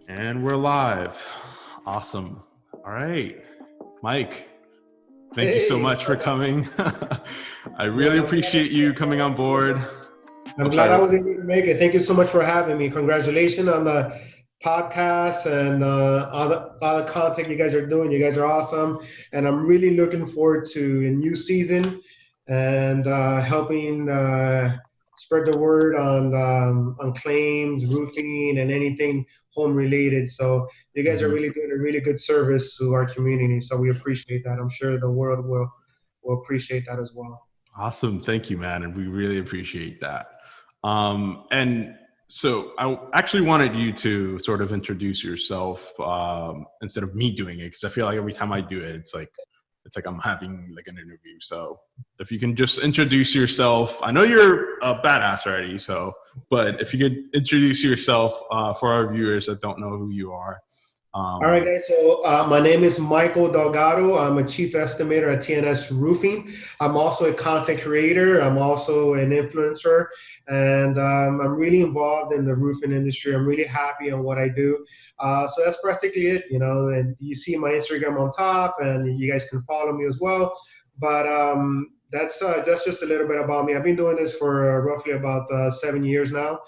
And we're live. Awesome. All right. Mike, thank you so Hey, much for coming. I man, really appreciate you coming on board. I'm I'm glad I sorry. was able to make it. Thank you so much for having me. Congratulations on the podcast and all the content you guys are doing. You guys are awesome, and I'm really looking forward to a new season and helping spread the word on claims, roofing, and anything home related. So you guys are Mhm. really doing a really good service to our community. So we appreciate that. I'm sure the world will appreciate that as well. Awesome. Thank you, man. And we really appreciate that. And so I actually wanted you to sort of introduce yourself instead of me doing it, because I feel like every time I do it, it's like I'm having like an interview. So if you can just introduce yourself, I know you're a badass already. So, but if you could introduce yourself for our viewers that don't know who you are. All right, Um, guys. So my name is Michael Delgado. I'm a chief estimator at TNS Roofing. I'm also a content creator. I'm also an influencer, and I'm really involved in the roofing industry. I'm really happy on what I do. So that's practically it, And you see my Instagram on top, and you guys can follow me as well. But that's just a little bit about me. I've been doing this for roughly about 7 years now,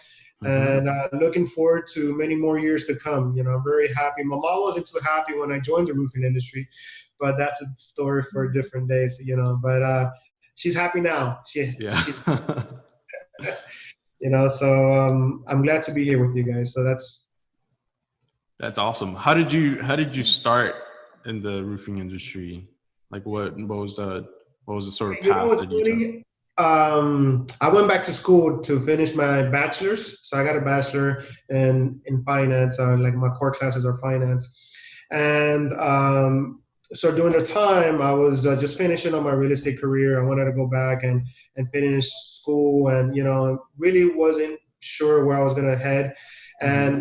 mhm. and looking forward to many more years to come. I'm very happy. My mom wasn't too happy when I joined the roofing industry, but that's a story for different days. But she's happy now. Yeah. So I'm glad to be here with you guys. So that's That's awesome. How did you start in the roofing industry? Like what was the sort of path what's that you took? funny. I went back to school to finish my bachelor's. So I got a bachelor in finance. Like my core classes are finance, and so during the time I was just finishing on my real estate career. I wanted to go back and finish school, and really wasn't sure where I was gonna head. Hmm. And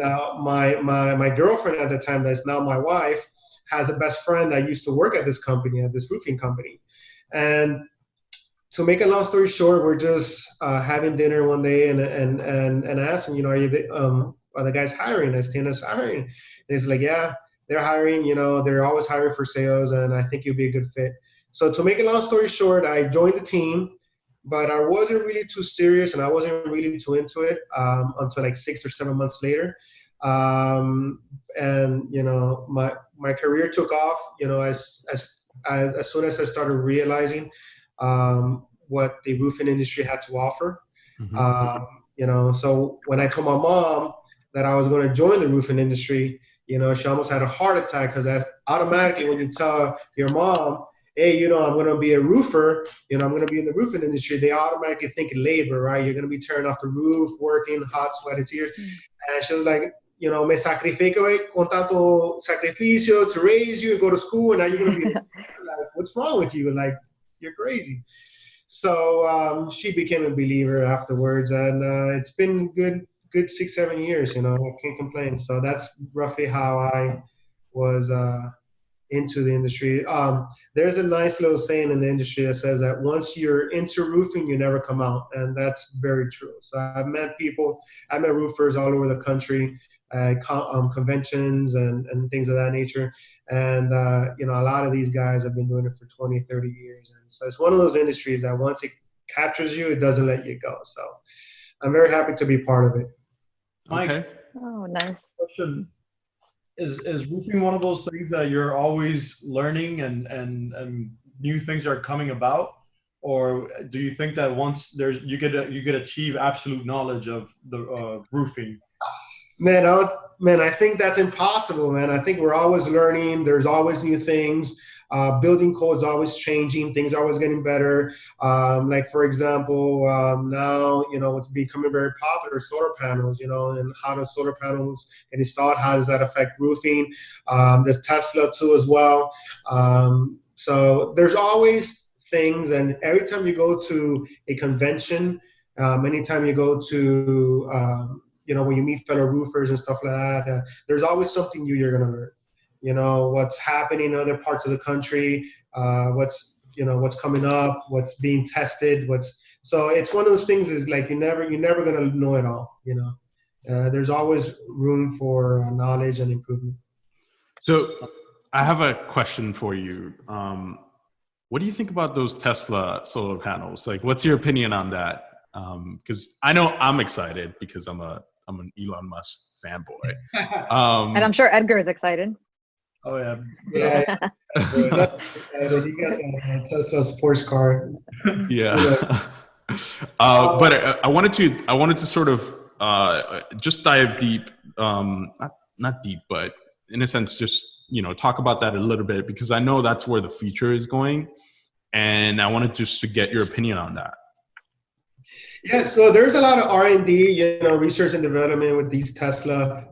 my girlfriend at the time, that's now my wife, has a best friend that used to work at this company, at this roofing company, and to make a long story short, we're just having dinner one day, and I asked him, are the guys hiring? Is TNS hiring? And he's like, yeah, they're hiring. They're always hiring for sales, and I think you'll be a good fit. So to make a long story short, I joined the team, but I wasn't really too serious, and I wasn't really too into it until like 6 or 7 months later. Um, and my career took off. As soon as I started realizing what the roofing industry had to offer. Hmm. So when I told my mom that I was going to join the roofing industry, she almost had a heart attack because that's automatically when you tell your mom, hey, I'm going to be a roofer, I'm going to be in the roofing industry, they automatically think labor, right? You're going to be tearing off the roof, working, hot, sweaty tears. And she was like, me sacrifico con tanto sacrificio to raise you and go to school, and now you're going to be like, what's wrong with you? Like, you're crazy. So she became a believer afterwards, and it's been good 6 7 years. I can't complain. So that's roughly how I was into the industry. There's a nice little saying in the industry that says that once you're into roofing, you never come out, and that's very true. So I met roofers all over the country, conventions and things of that nature. And a lot of these guys have been doing it for 20, 30 years, and so it's one of those industries that once it captures you, it doesn't let you go. So I'm very happy to be part of it. Mike, Okay. Oh, nice. question is roofing one of those things that you're always learning and new things are coming about, or do you think that once you could achieve absolute knowledge of the roofing? Man, I think that's impossible, man. I think we're always learning. There's always new things. Building code is always changing. Things are always getting better. Like for example, now what's becoming very popular is solar panels. And how does solar panels get installed? How does that affect roofing? There's Tesla too as well. So there's always things, and every time you go to a convention, anytime you go to when you meet fellow roofers and stuff like that, there's always something new you're going to learn. What's happening in other parts of the country, what's coming up, what's being tested, so it's one of those things is like you're never going to know it all. There's always room for knowledge and improvement. So I have a question for you. What do you think about those Tesla solar panels? Like, what's your opinion on that? Because I know I'm excited because I'm an Elon Musk fanboy. And I'm sure Edgar is excited. Oh yeah. Yeah, he gets a Tesla sports car. Yeah. But I wanted to sort of just dive deep, not deep, but in a sense, just talk about that a little bit because I know that's where the future is going, and I wanted just to get your opinion on that. Yeah, so there's a lot of R&D, research and development with these Tesla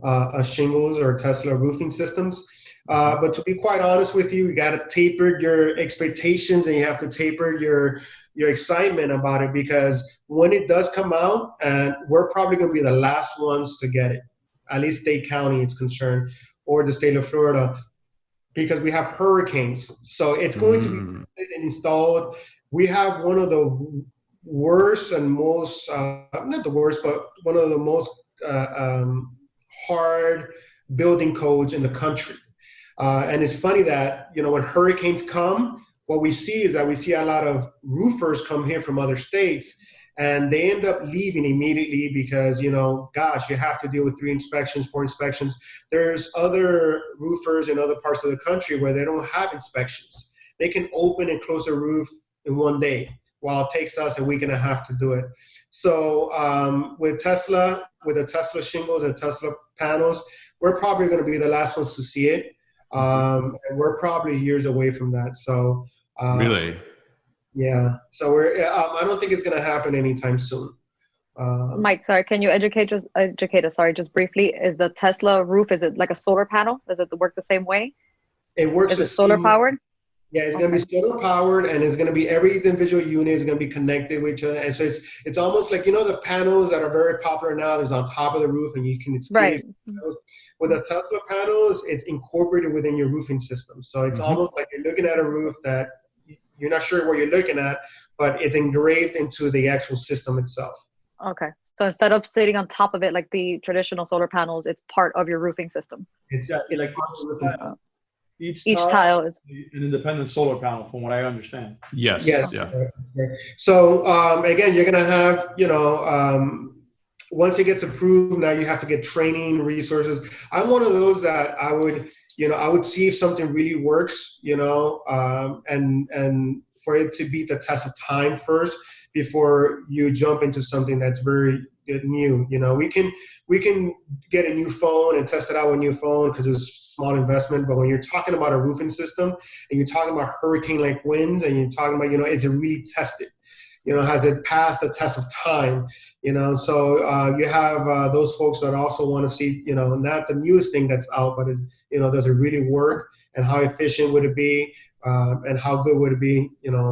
shingles or Tesla roofing systems. But to be quite honest with you, you got to taper your expectations and you have to taper your excitement about it because when it does come out, and we're probably going to be the last ones to get it, at least Dade County is concerned, or the state of Florida, because we have hurricanes. So it's going to be installed. We have one of the worst and most, not the worst, but one of the most hard building codes in the country. And it's funny that, when hurricanes come, what we see is that we see a lot of roofers come here from other states and they end up leaving immediately because, gosh, you have to deal with 3 inspections, 4 inspections. There's other roofers in other parts of the country where they don't have inspections. They can open and close a roof in 1 day, while it takes us a week and a half to do it. So with the Tesla shingles and Tesla panels, we're probably going to be the last ones to see it. And we're probably years away from that. So really? Yeah. So I don't think it's going to happen anytime soon. Mike, sorry, can you educate us, just briefly? Is the Tesla roof, is it like a solar panel? Does it work the same way? It works. Is it solar powered? Yeah, it's going to be solar powered, and it's going to be every individual unit is going to be connected with each other. And so it's almost like, the panels that are very popular now, there's on top of the roof and you can right. With the Tesla panels, it's incorporated within your roofing system. So it's almost like you're looking at a roof that you're not sure what you're looking at, but it's engraved into the actual system itself. Okay. So instead of sitting on top of it like the traditional solar panels, it's part of your roofing system. It's like each tile is an independent solar panel, from what I understand. Yes. Yeah. So again, you're gonna have, once it gets approved, now you have to get training resources. I'm one of those that I would see if something really works, and for it to beat the test of time first before you jump into something that's very new. We can get a new phone and test it out with a new phone because it's a small investment. But when you're talking about a roofing system and you're talking about hurricane-like winds and you're talking about, is it really tested? Has it passed the test of time? So you have those folks that also want to see, not the newest thing that's out, but does it really work and how efficient would it be and how good would it be,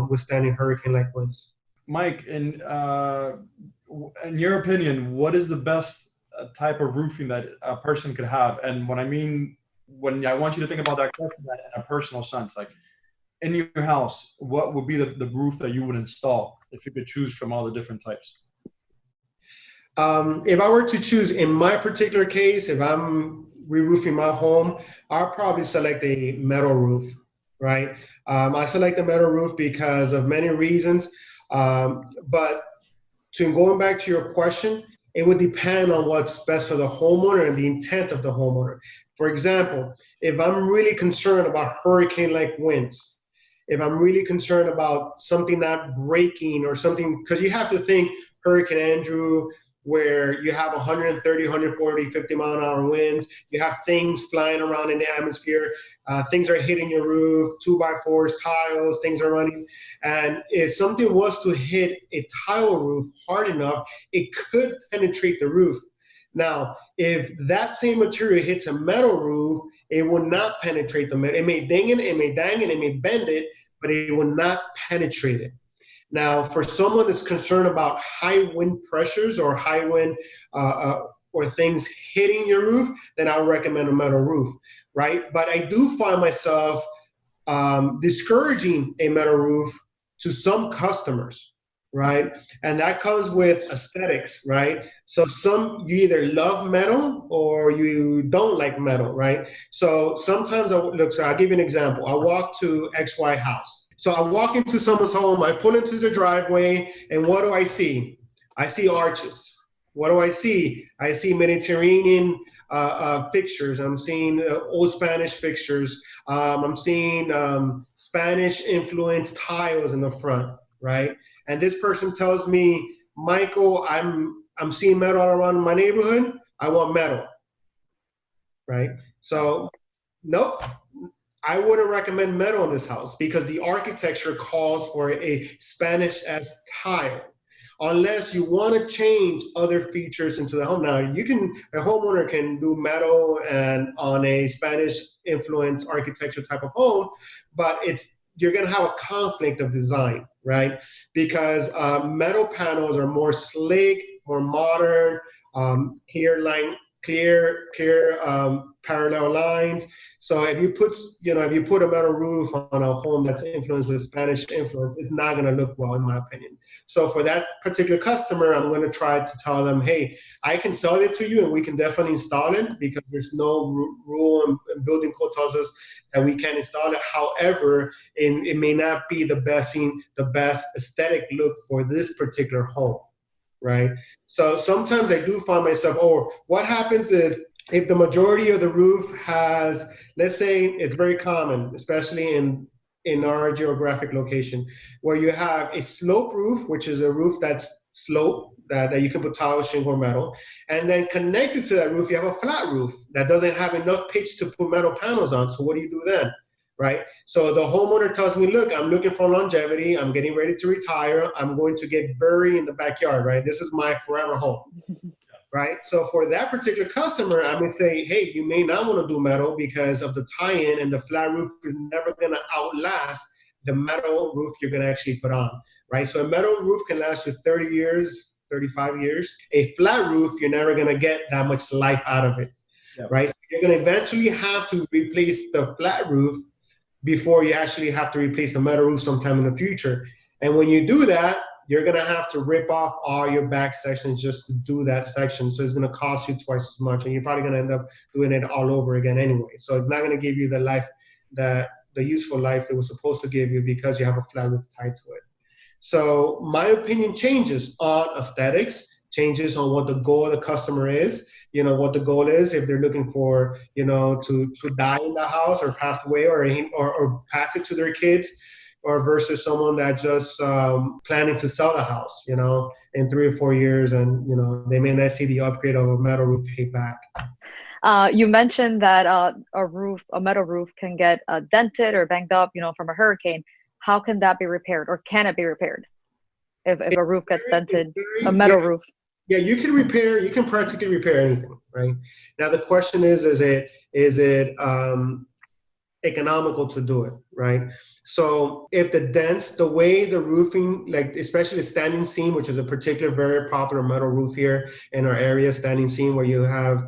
withstanding hurricane-like winds? Mike, in your opinion, what is the best type of roofing that a person could have? And when I want you to think about that question in a personal sense, like in your house, what would be the roof that you would install if you could choose from all the different types? If I were to choose in my particular case, if I'm re-roofing my home, I'll probably select a metal roof, right? I select the metal roof because of many reasons. But going back to your question, it would depend on what's best for the homeowner and the intent of the homeowner. For example, if I'm really concerned about hurricane-like winds, if I'm really concerned about something not breaking or something, because you have to think Hurricane Andrew, where you have 130, 140, 50 mile an hour winds, you have things flying around in the atmosphere, things are hitting your roof, 2x4s, tiles, things are running. And if something was to hit a tile roof hard enough, it could penetrate the roof. Now, if that same material hits a metal roof, it will not penetrate the metal. It may ding it, it may dang it, it may bend it, but it will not penetrate it. Now, for someone that's concerned about high wind pressures or high wind or things hitting your roof, then I would recommend a metal roof, right? But I do find myself discouraging a metal roof to some customers right? And that comes with aesthetics, right? So you either love metal or you don't like metal, right? So sometimes so I'll give you an example. I walk to XY house. So I walk into someone's home, I pull into the driveway, and what do I see? I see arches. What do I see? I see Mediterranean fixtures. I'm seeing old Spanish fixtures. I'm seeing Spanish influenced tiles in the front, right? And this person tells me, Michael, I'm seeing metal all around my neighborhood. I want metal, right? So, nope. I wouldn't recommend metal in this house because the architecture calls for a Spanish-esque tile. Unless you want to change other features into the home. Now, a homeowner can do metal and on a Spanish influence architecture type of home, but you're going to have a conflict of design, right? Because metal panels are more slick, more modern, clear parallel lines. So if you put a metal roof on a home that's influenced with Spanish influence, it's not going to look well, in my opinion. So for that particular customer, I'm going to try to tell them, hey, I can sell it to you and we can definitely install it because there's no rule and building code tells us that we can install it. However, it may not be the best aesthetic look for this particular home, right? So sometimes I do find myself, what happens if the majority of the roof has, let's say it's very common, especially in our geographic location, where you have a slope roof, which is a roof that's sloped, that you can put tile, shingle, or metal, and then connected to that roof, you have a flat roof that doesn't have enough pitch to put metal panels on. So what do you do then? Right? So the homeowner tells me, look, I'm looking for longevity. I'm getting ready to retire. I'm going to get buried in the backyard, right? This is my forever home, right? So for that particular customer, I would say, hey, you may not want to do metal because of the tie-in, and the flat roof is never going to outlast the metal roof you're going to actually put on, right? So a metal roof can last you 30 years, 35 years. A flat roof, you're never going to get that much life out of it, right? So you're going to eventually have to replace the flat roof before you actually have to replace the metal roof sometime in the future. And when you do that, you're going to have to rip off all your back sections just to do that section. So it's going to cost you twice as much, and you're probably going to end up doing it all over again anyway. So it's not going to give you the life, the useful life it was supposed to give you because you have a flat roof tied to it. So my opinion changes on aesthetics, changes on what the goal of the customer is, what the goal is, if they're looking for, to die in the house or pass away or pass it to their kids, or versus someone that just planning to sell the house, in 3 or 4 years, and, they may not see the upgrade of a metal roof paid back. You mentioned that a metal roof can get dented or banged up, from a hurricane. How can that be repaired, or can it be repaired if a roof gets dented, a metal roof? Yeah, you can practically repair anything, right? Now the question is it economical to do it, right? So if the way the roofing, like especially the standing seam, which is a particular very popular metal roof here in our area, standing seam where you have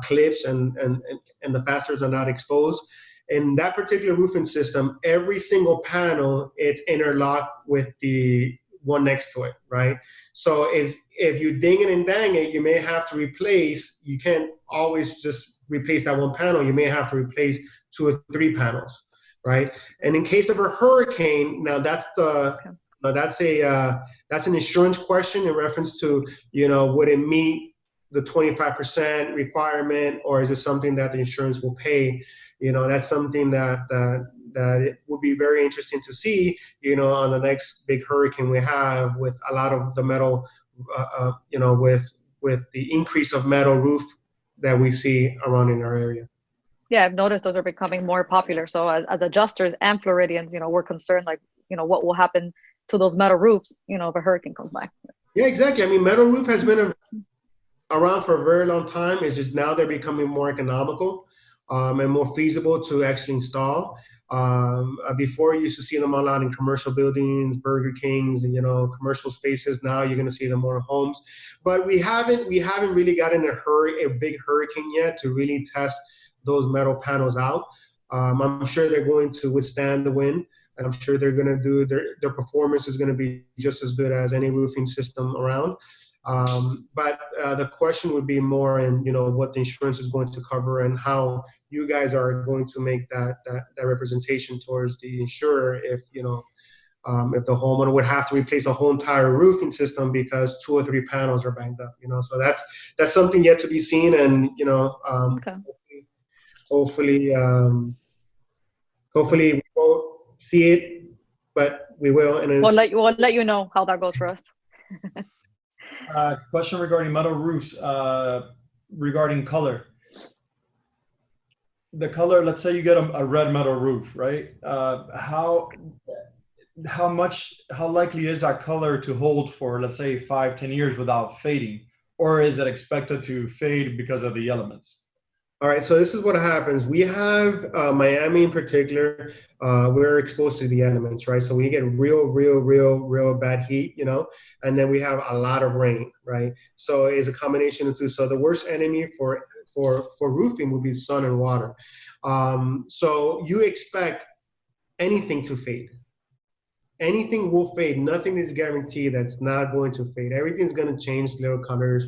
clips and the fasteners are not exposed. In that particular roofing system, every single panel, it's interlocked with the one next to it, right? So if you ding it and dang it, you may have to replace, you can't always just replace that one panel. You may have to replace 2 or 3 panels, right? And in case of a hurricane, now that's an insurance question in reference to, would it meet the 25% requirement, or is it something that the insurance will pay? That's something that it would be very interesting to see, on the next big hurricane we have, with a lot of the metal, with the increase of metal roof that we see around in our area. Yeah, I've noticed those are becoming more popular. So as adjusters and Floridians, we're concerned, like, what will happen to those metal roofs, if a hurricane comes by. Yeah, exactly. I mean, metal roof has been around for a very long time. It's just now they're becoming more economical and more feasible to actually install. Before you used to see them a lot in commercial buildings, Burger Kings, and commercial spaces. Now you're going to see them more in homes. But we haven't really gotten a big hurricane yet to really test those metal panels out. I'm sure they're going to withstand the wind and I'm sure they're going to do their performance is going to be just as good as any roofing system around. But the question would be more in, what the insurance is going to cover and how you guys are going to make that representation towards the insurer if if the homeowner would have to replace a whole entire roofing system because 2 or 3 panels are banged up. So that's something yet to be seen, and Okay. hopefully we won't see it, but we will. And We'll let you know how that goes for us. Question regarding metal roofs, regarding color. The color, let's say you get a red metal roof, right? How likely is that color to hold for, let's say, 5-10 years without fading? Or is it expected to fade because of the elements? All right, so this is what happens. We have Miami in particular. We're exposed to the elements, right? So we get real bad heat, and then we have a lot of rain, right? So it's a combination of two. So the worst enemy for roofing would be sun and water. So you expect anything to fade. Anything will fade. Nothing is guaranteed that's not going to fade. Everything's going to change little colors.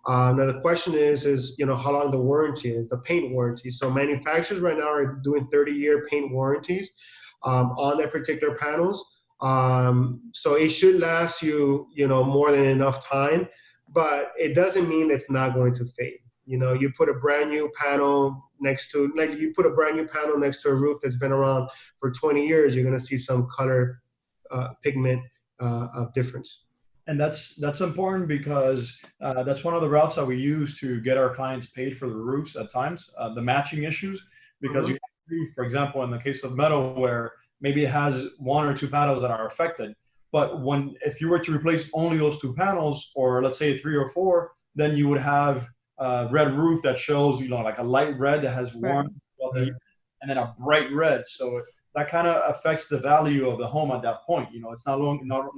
Now the question is how long the warranty is, the paint warranty. So manufacturers right now are doing 30-year paint warranties on their particular panels. So it should last you, more than enough time, but it doesn't mean it's not going to fade. You put a brand new panel next to a roof that's been around for 20 years, you're going to see some color pigment difference. And that's important because that's one of the routes that we use to get our clients paid for the roofs at times, the matching issues, because you have, for example, in the case of metal where maybe it has 1 or 2 panels that are affected, but if you were to replace only those 2 panels, or let's say 3 or 4, then you would have a red roof that shows, like a light red that has warm, and then a bright red. So that kind of affects the value of the home at that point. It's no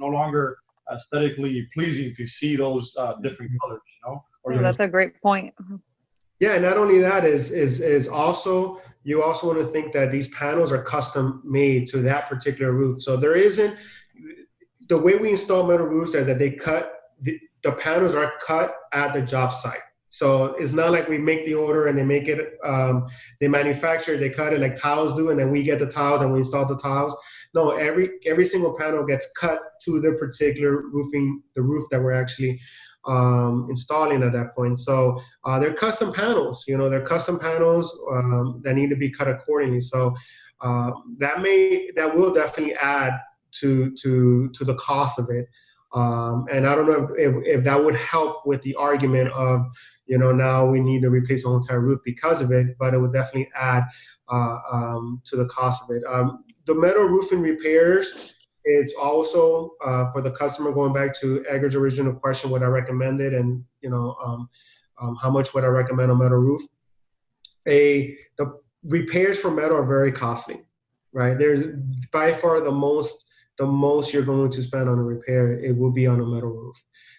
longer aesthetically pleasing to see those different colors, That's a great point. Yeah, and not only that is also, you also want to think that these panels are custom made to that particular roof. So there isn't, the way we install metal roofs is that the panels are cut at the job site. So it's not like we make the order and they make it, they manufacture, they cut it like tiles do, and then we get the tiles and we install the tiles. No, every single panel gets cut to the particular the roof that we're actually installing at that point. So they're custom panels, they're custom panels that need to be cut accordingly. So that will definitely add to the cost of it. And I don't know if that would help with the argument of, now we need to replace the whole entire roof because of it, but it would definitely add to the cost of it. The metal roofing repairs is also for the customer, going back to Edgar's original question, what I recommended, and how much would I recommend a metal roof? The repairs for metal are very costly, right? They're by far the most you're going to spend on a repair, it will be on a metal roof.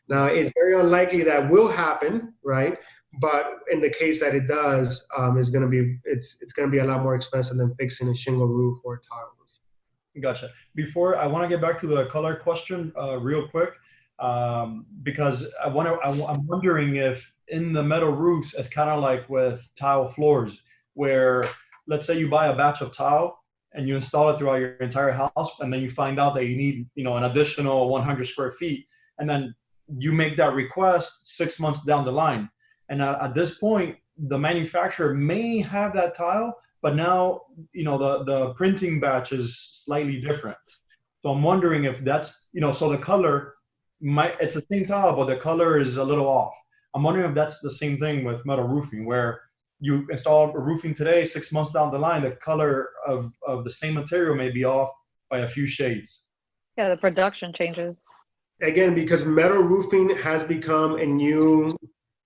Now, it's very unlikely that will happen, right? But in the case that it does, it's going to be a lot more expensive than fixing a shingle roof or a tile roof. Gotcha. Before, I want to get back to the color question real quick, because I'm wondering if in the metal roofs, it's kind of like with tile floors, where let's say you buy a batch of tile and you install it throughout your entire house, and then you find out that you need, an additional 100 square feet, and then you make that request 6 months down the line. And at this point, the manufacturer may have that tile, but now, the printing batch is slightly different. So I'm wondering if that's, so the color it's the same tile, but the color is a little off. I'm wondering if that's the same thing with metal roofing, where you install a roofing today, 6 months down the line, the color of the same material may be off by a few shades. Yeah, the production changes. Again, because metal roofing has become a new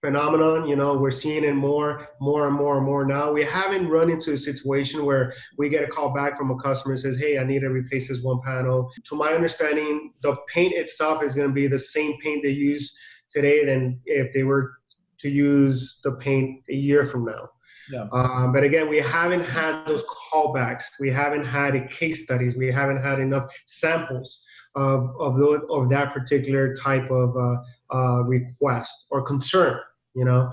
phenomenon, we're seeing it more and more now. We haven't run into a situation where we get a call back from a customer that says, hey, I need to replace this one panel. To my understanding, the paint itself is going to be the same paint they use today than if they were to use the paint a year from now. Yeah. But again, we haven't had those callbacks. We haven't had case studies. We haven't had enough samples of that particular type of request or concern. You know,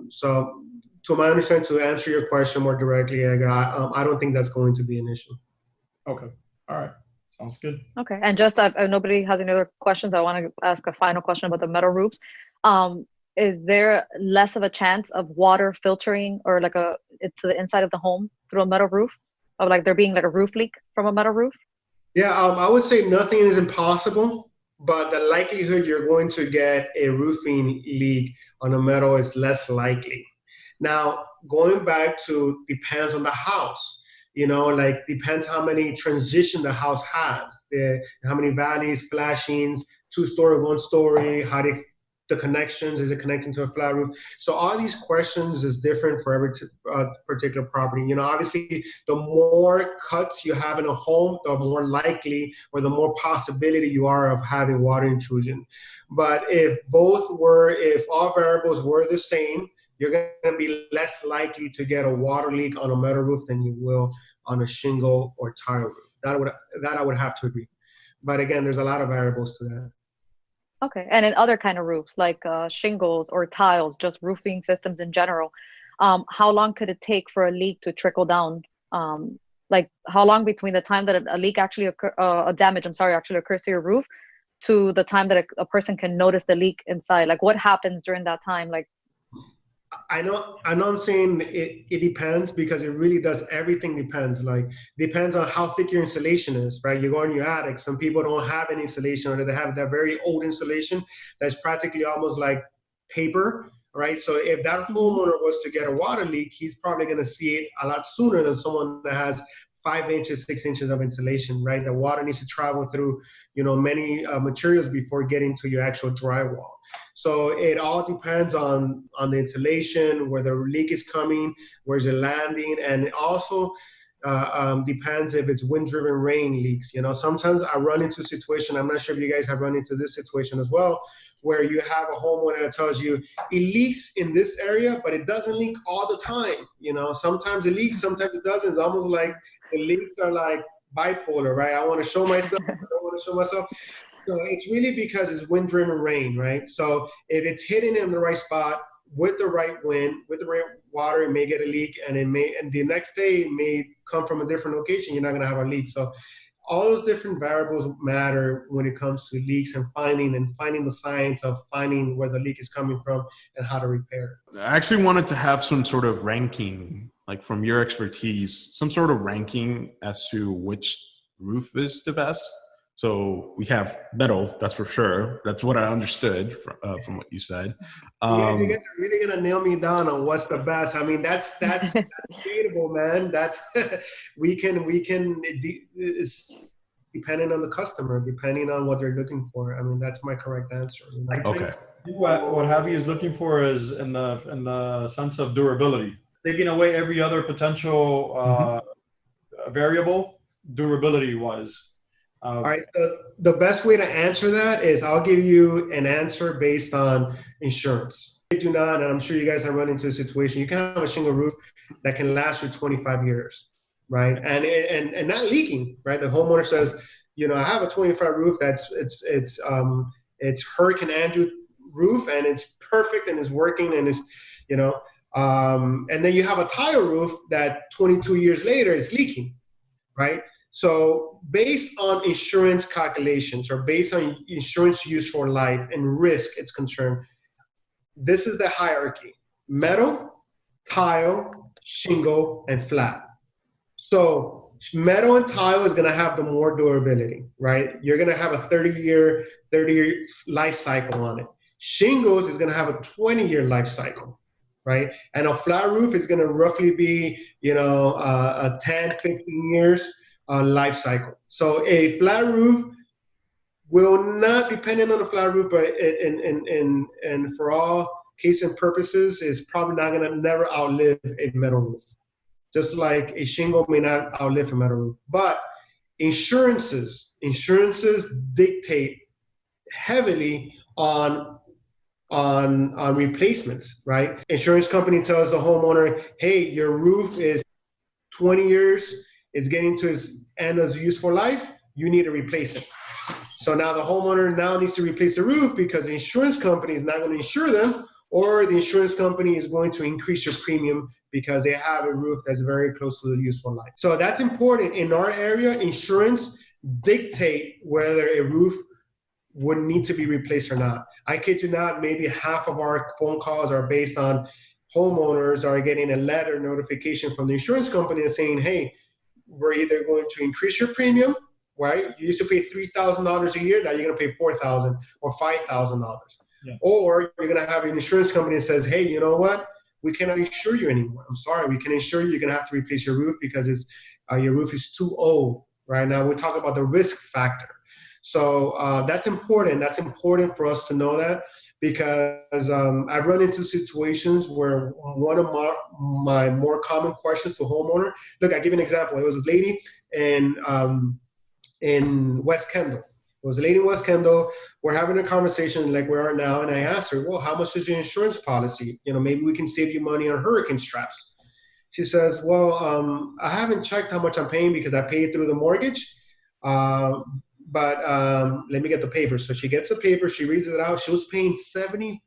so to my understanding, to answer your question more directly, I don't think that's going to be an issue. Okay. All right. Sounds good. Okay, and just if nobody has any other questions, I want to ask a final question about the metal roofs. Is there less of a chance of water filtering or like to the inside of the home through a metal roof, of like there being like a roof leak from a metal roof? Yeah, I would say nothing is impossible, but the likelihood you're going to get a roofing leak on a metal is less likely. Now, going back to depends on the house. You know, like depends how many transition the house has, how many valleys, flashings, 2-story, 1-story, the connections, is it connecting to a flat roof? So all these questions is different for every particular property. You know, obviously, the more cuts you have in a home, the more likely or the more possibility you are of having water intrusion. But if all variables were the same, you're going to be less likely to get a water leak on a metal roof than you will on a shingle or tile roof. That I would have to agree. But again, there's a lot of variables to that. Okay, and in other kind of roofs like shingles or tiles, just roofing systems in general, how long could it take for a leak to trickle down? Like how long between the time that a leak actually a damage, actually occurs to your roof, to the time that a person can notice the leak inside? Like what happens during that time? Like, I know I'm saying it depends, because it really does. Everything depends. Like depends on how thick your insulation is, right? You go in your attic. Some people don't have any insulation, or they have that very old insulation that's practically almost like paper, right? So if that homeowner was to get a water leak, he's probably going to see it a lot sooner than someone that has 5 inches, 6 inches of insulation, right? The water needs to travel through, many materials before getting to your actual drywall. So it all depends on the insulation, where the leak is coming, where's it landing, and it also depends if it's wind-driven rain leaks. Sometimes I run into a situation, I'm not sure if you guys have run into this situation as well, where you have a homeowner that tells you it leaks in this area, but it doesn't leak all the time. Sometimes it leaks, sometimes it doesn't. It's almost like the leaks are like bipolar, right? I want to show myself, I don't want to show myself. So it's really because it's wind-driven rain, right? So if it's hitting in the right spot with the right wind, with the right water, it may get a leak, and the next day it may come from a different location. You're not going to have a leak. So all those different variables matter when it comes to leaks and finding the science of finding where the leak is coming from and how to repair it. I actually wanted to have some sort of ranking, like from your expertise, some sort of ranking as to which roof is the best. So we have metal, that's for sure. That's what I understood from what you said. You guys are really gonna nail me down on what's the best. I mean, that's debatable, man. That's we can. It's depending on the customer, depending on what they're looking for. I mean, that's my correct answer. Okay. What Javi is looking for is in the sense of durability, taking away every other potential variable, durability wise. All right, so the best way to answer that is I'll give you an answer based on insurance. I do not, and I'm sure you guys have run into a situation, you can have a shingle roof that can last you 25 years, right? And not leaking, right? The homeowner says, I have a 25 roof it's Hurricane Andrew roof, and it's perfect and it's working, and it's, and then you have a tile roof that 22 years later is leaking, right? So based on insurance calculations, or based on insurance use for life and risk it's concerned, this is the hierarchy: metal, tile, shingle, and flat. So metal and tile is going to have the more durability, right? You're going to have a 30-year life cycle on it. Shingles is going to have a 20-year life cycle, right? And a flat roof is going to roughly be, a 10, 15 years life cycle. So a flat roof will not, depending on the flat roof, but and for all case and purposes, is probably not going to never outlive a metal roof. Just like a shingle may not outlive a metal roof. But insurances dictate heavily on on replacements, right? Insurance company tells the homeowner, hey, your roof is 20 years, it's getting to its end of useful life, you need to replace it. So now the homeowner now needs to replace the roof because the insurance company is not going to insure them, or the insurance company is going to increase your premium because they have a roof that's very close to the useful life. So that's important. In our area, insurance dictate whether a roof would need to be replaced or not. I kid you not, maybe half of our phone calls are based on homeowners are getting a letter notification from the insurance company saying, hey, we're either going to increase your premium, right? You used to pay $3,000 a year, now you're going to pay $4,000 or $5,000. Yeah. Or you're going to have an insurance company that says, hey, you know what? We cannot insure you anymore. I'm sorry, we can insure you. You're going to have to replace your roof because your roof is too old. Right now, we're talking about the risk factor. So that's important. That's important for us to know that, because I've run into situations where one of my more common questions to homeowner, look, I give you an example. There was this lady in West Kendall. There was a lady in West Kendall. We're having a conversation like we are now, and I asked her, well, how much is your insurance policy? You know, maybe we can save you money on hurricane straps. She says, well, I haven't checked how much I'm paying because I paid through the mortgage. But let me get the paper. So she gets the paper. She reads it out. She was paying $7,500.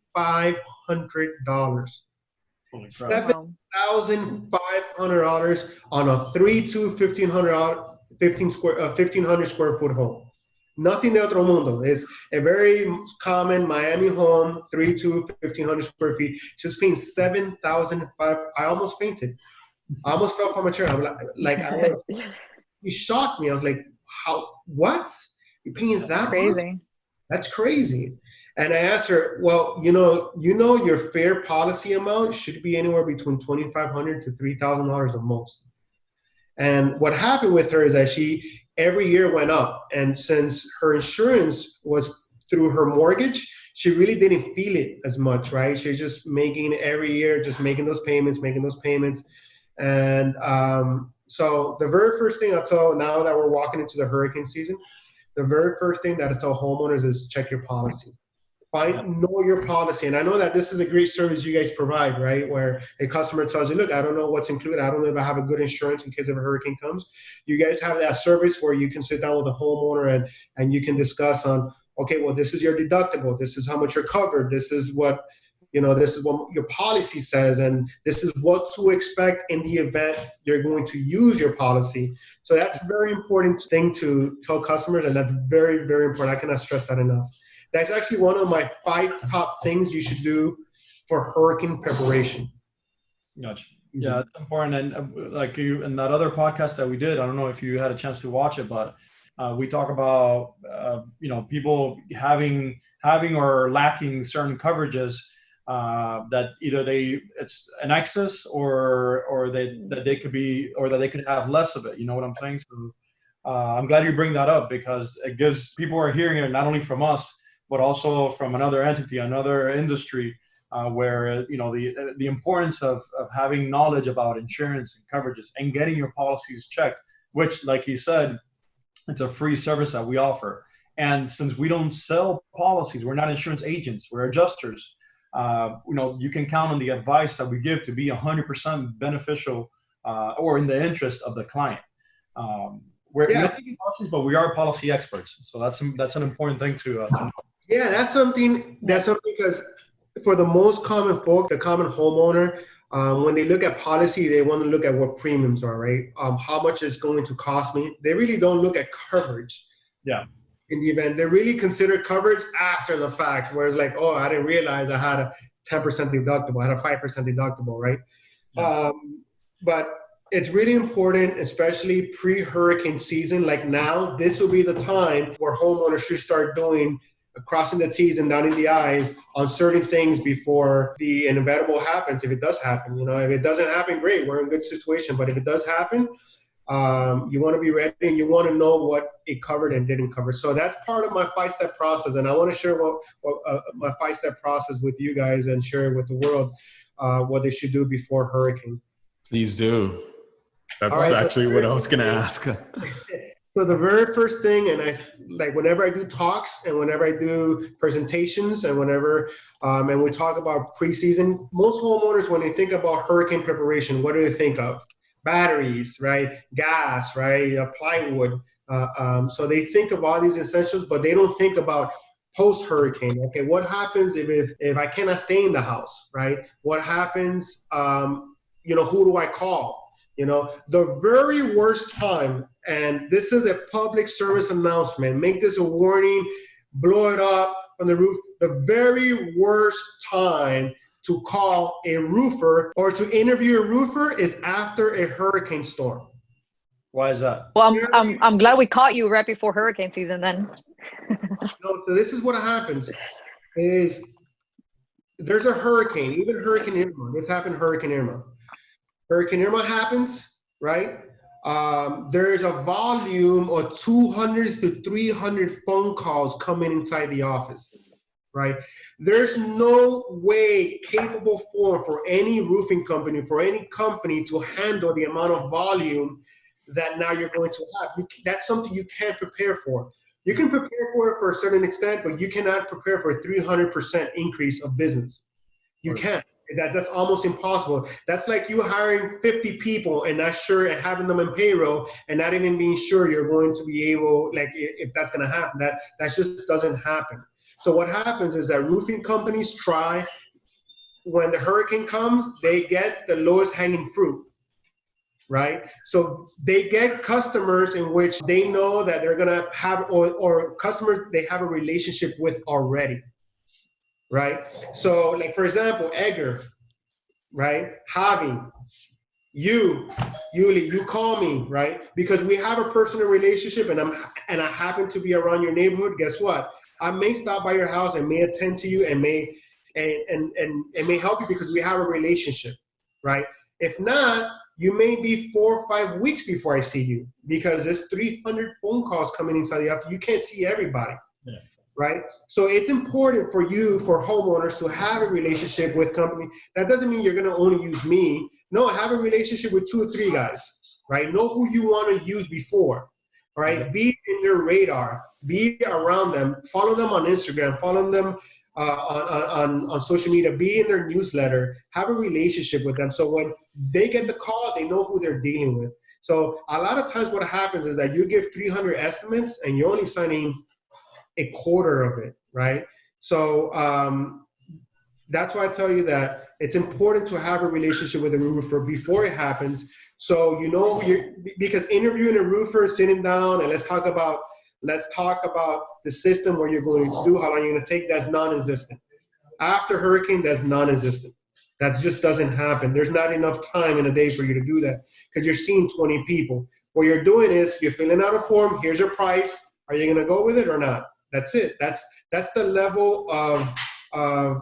$7,500 on a 3-2 1,500 square foot home. Nothing de otro mundo. It's a very common Miami home, 3-2 1,500 square feet. She was paying $7,500. I almost fainted. I almost fell from a chair. I'm he shocked me. I was like, how? What? You're paying that crazy much? That's crazy. And I asked her, well, you know, your fair policy amount should be anywhere between $2,500 to $3,000 at most. And what happened with her is that she every year went up. And since her insurance was through her mortgage, she really didn't feel it as much, right? She's just making every year, just making those payments. And so the very first thing I tell, now that we're walking into the hurricane season, the very first thing that I tell homeowners is check your policy. Know your policy. And I know that this is a great service you guys provide, right? Where a customer tells you, look, I don't know what's included. I don't know if I have a good insurance in case of a hurricane comes. You guys have that service where you can sit down with a homeowner and you can discuss on, okay, well, this is your deductible. This is how much you're covered. This is what your policy says, and this is what to expect in the event you're going to use your policy. So that's a very important thing to tell customers, and that's very, very important. I cannot stress that enough. That's actually one of my 5 top things you should do for hurricane preparation. Gotcha. Yeah, it's important. And like you, in that other podcast that we did, I don't know if you had a chance to watch it, but we talk about, people having or lacking certain coverages that either it's an excess or that they could have less of it. You know what I'm saying? So I'm glad you bring that up, because it gives people who are hearing it not only from us, but also from another entity, another industry, where the importance of having knowledge about insurance and coverages and getting your policies checked, which, like you said, it's a free service that we offer. And since we don't sell policies, we're not insurance agents, we're adjusters. You can count on the advice that we give to be 100% beneficial or in the interest of the client. We're not policies, but we are policy experts. So that's an important thing to know. Yeah, that's something because for the most common folk, the common homeowner, when they look at policy, they want to look at what premiums are, right? How much is going to cost me? They really don't look at coverage. Yeah. In the event, they really consider coverage after the fact, where it's like, oh, I didn't realize I had a 10% deductible, I had a 5% deductible, right? Yeah. But it's really important, especially pre-hurricane season. Like now, this will be the time where homeowners should start crossing the T's and dotting the I's on certain things before the inevitable happens. If it does happen, if it doesn't happen, great, we're in a good situation. But if it does happen, you want to be ready and you want to know what it covered and didn't cover. So that's part of my 5-step process. And I want to share what my 5-step process with you guys and share it with the world, what they should do before hurricane. Please do. That's actually what I was going to ask. So the very first thing, and I like whenever I do talks and whenever I do presentations and whenever and we talk about preseason, most homeowners when they think about hurricane preparation, what do they think of? Batteries, right? Gas, right? Plywood. So they think of all these essentials, but they don't think about post-hurricane. Okay, what happens if I cannot stay in the house, right? What happens? Who do I call? The very worst time, and this is a public service announcement, make this a warning, blow it up on the roof. The very worst time to call a roofer or to interview a roofer is after a hurricane storm. Why is that? Well, I'm glad we caught you right before hurricane season then. So this is what happens is there's a hurricane, even Hurricane Irma. This happened Hurricane Irma. Hurricane Irma happens, right? There's a volume of 200 to 300 phone calls coming inside the office, right? There's no way, capable form for any roofing company, for any company to handle the amount of volume that now you're going to have. That's something you can't prepare for. You can prepare for it for a certain extent, but you cannot prepare for a 300% increase of business. You can't. That's almost impossible. That's like you hiring 50 people and not sure and having them in payroll and not even being sure you're going to be able, like if that's going to happen. That just doesn't happen. So what happens is that roofing companies try, when the hurricane comes, they get the lowest hanging fruit, right? So they get customers in which they know that they're going to have, or customers they have a relationship with already. Right? So, like, for example, Edgar, right? Javi, Yuli, you call me, right? Because we have a personal relationship and I happen to be around your neighborhood. Guess what? I may stop by your house and may attend to you and may help you because we have a relationship, right? If not, you may be 4 or 5 weeks before I see you because there's 300 phone calls coming inside the office. You can't see everybody. Yeah. Right? So it's important for you, for homeowners, to have a relationship with company. That doesn't mean you're going to only use me. No, have a relationship with 2 or 3 guys, right? Know who you want to use before, right? Be in their radar, be around them, follow them on Instagram, follow them on social media, be in their newsletter, have a relationship with them. So when they get the call, they know who they're dealing with. So a lot of times what happens is that you give 300 estimates and you're only signing a quarter of it, right? So that's why I tell you that it's important to have a relationship with a roofer before it happens. So because interviewing a roofer, sitting down and let's talk about the system, what you're going to do, how long you're going to take, that's non-existent. After hurricane, that's non-existent. That just doesn't happen. There's not enough time in a day for you to do that because you're seeing 20 people. What you're doing is you're filling out a form. Here's your price. Are you going to go with it or not? That's it. That's the level of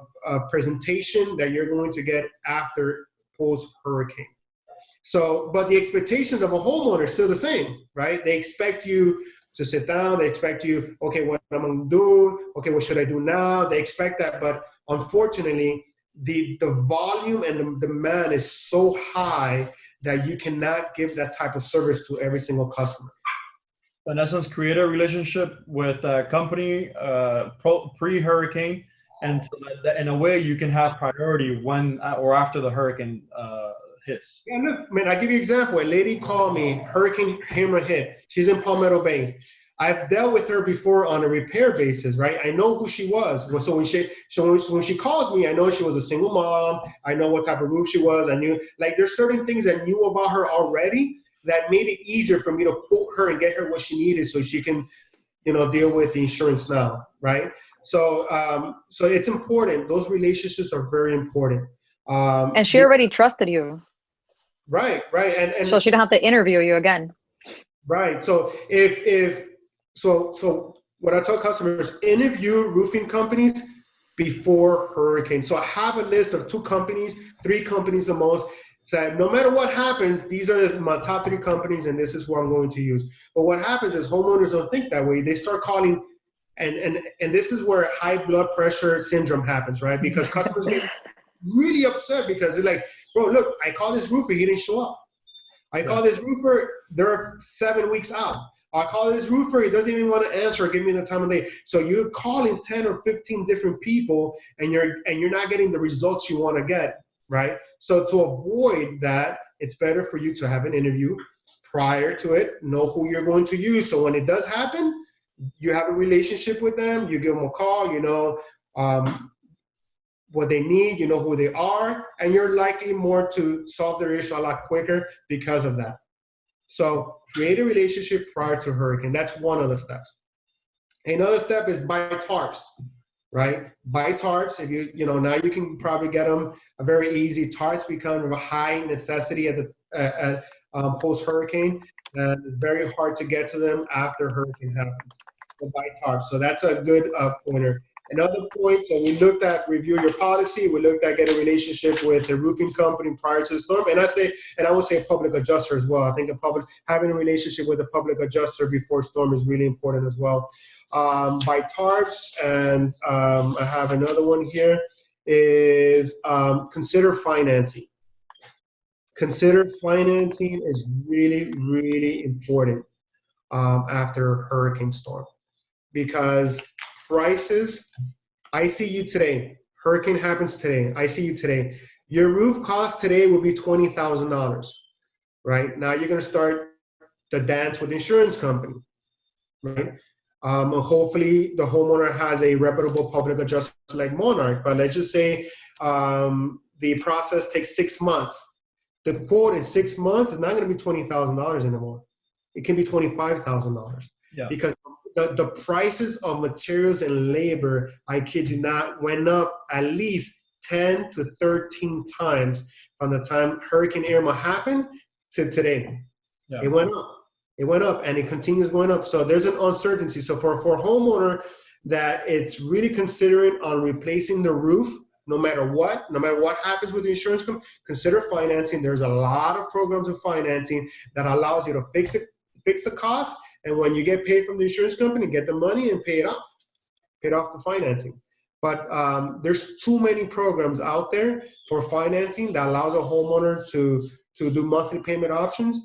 presentation that you're going to get after post-hurricane. So, but the expectations of a homeowner are still the same, right? They expect you to sit down. They expect you, okay, what am I going to do? Okay, what should I do now? They expect that, but unfortunately, the volume and the demand is so high that you cannot give that type of service to every single customer. In essence, create a relationship with a company pre-hurricane, and so that in a way you can have priority when or after the hurricane hits. Yeah, look, man, I give you an example. A lady called me, Hurricane Irma hit. She's in Palmetto Bay. I've dealt with her before on a repair basis, right? I know who she was. So when she calls me, I know she was a single mom. I know what type of roof she was. I knew, like, there's certain things I knew about her already that made it easier for me to quote her and get her what she needed so she can, deal with the insurance now, right? So so it's important. Those relationships are very important. And she already trusted you. Right. And so she don't have to interview you again. Right. So so what I tell customers, interview roofing companies before hurricane. So I have a list of 2 companies, 3 companies the most. So no matter what happens, these are my top 3 companies, and this is who I'm going to use. But what happens is homeowners don't think that way. They start calling, and this is where high blood pressure syndrome happens, right? Because customers get really upset because they're like, bro, look, I called this roofer, he didn't show up. I called this roofer, they're 7 weeks out. I call this roofer, he doesn't even want to answer or give me the time of day. So you're calling 10 or 15 different people and you're not getting the results you want to get, right? So to avoid that, it's better for you to have an interview prior to it, know who you're going to use. So when it does happen, you have a relationship with them, you give them a call, you know what they need, you know who they are, and you're likely more to solve their issue a lot quicker because of that. So create a relationship prior to hurricane. That's one of the steps. Another step is buy tarps, right? Buy tarps. If you know, now you can probably get them a very easy. Tarps become a high necessity at the post hurricane, and it's very hard to get to them after hurricane happens. So buy tarps. So that's a good pointer. Another point, so we looked at review your policy. We looked at getting a relationship with the roofing company prior to the storm. And I would say a public adjuster as well. I think having a relationship with a public adjuster before storm is really important as well. Buy tarps, and I have another one here, is consider financing. Consider financing is really, really important after a hurricane storm, because prices, I see you today, hurricane happens today, I see you today, your roof cost today will be $20,000, right? Now you're going to start the dance with the insurance company, right? Hopefully the homeowner has a reputable public adjuster like Monarch, but let's just say the process takes 6 months. The quote in 6 months is not going to be $20,000 anymore. It can be $25,000 because the prices of materials and labor, I kid you not, went up at least 10 to 13 times from the time Hurricane Irma happened to today. Yeah. It went up. It went up, and it continues going up. So there's an uncertainty. So for a homeowner that it's really considering on replacing the roof, no matter what happens with the insurance company, consider financing. There's a lot of programs of financing that allows you to fix the cost. And when you get paid from the insurance company, get the money and pay it off the financing. But there's too many programs out there for financing that allows a homeowner to do monthly payment options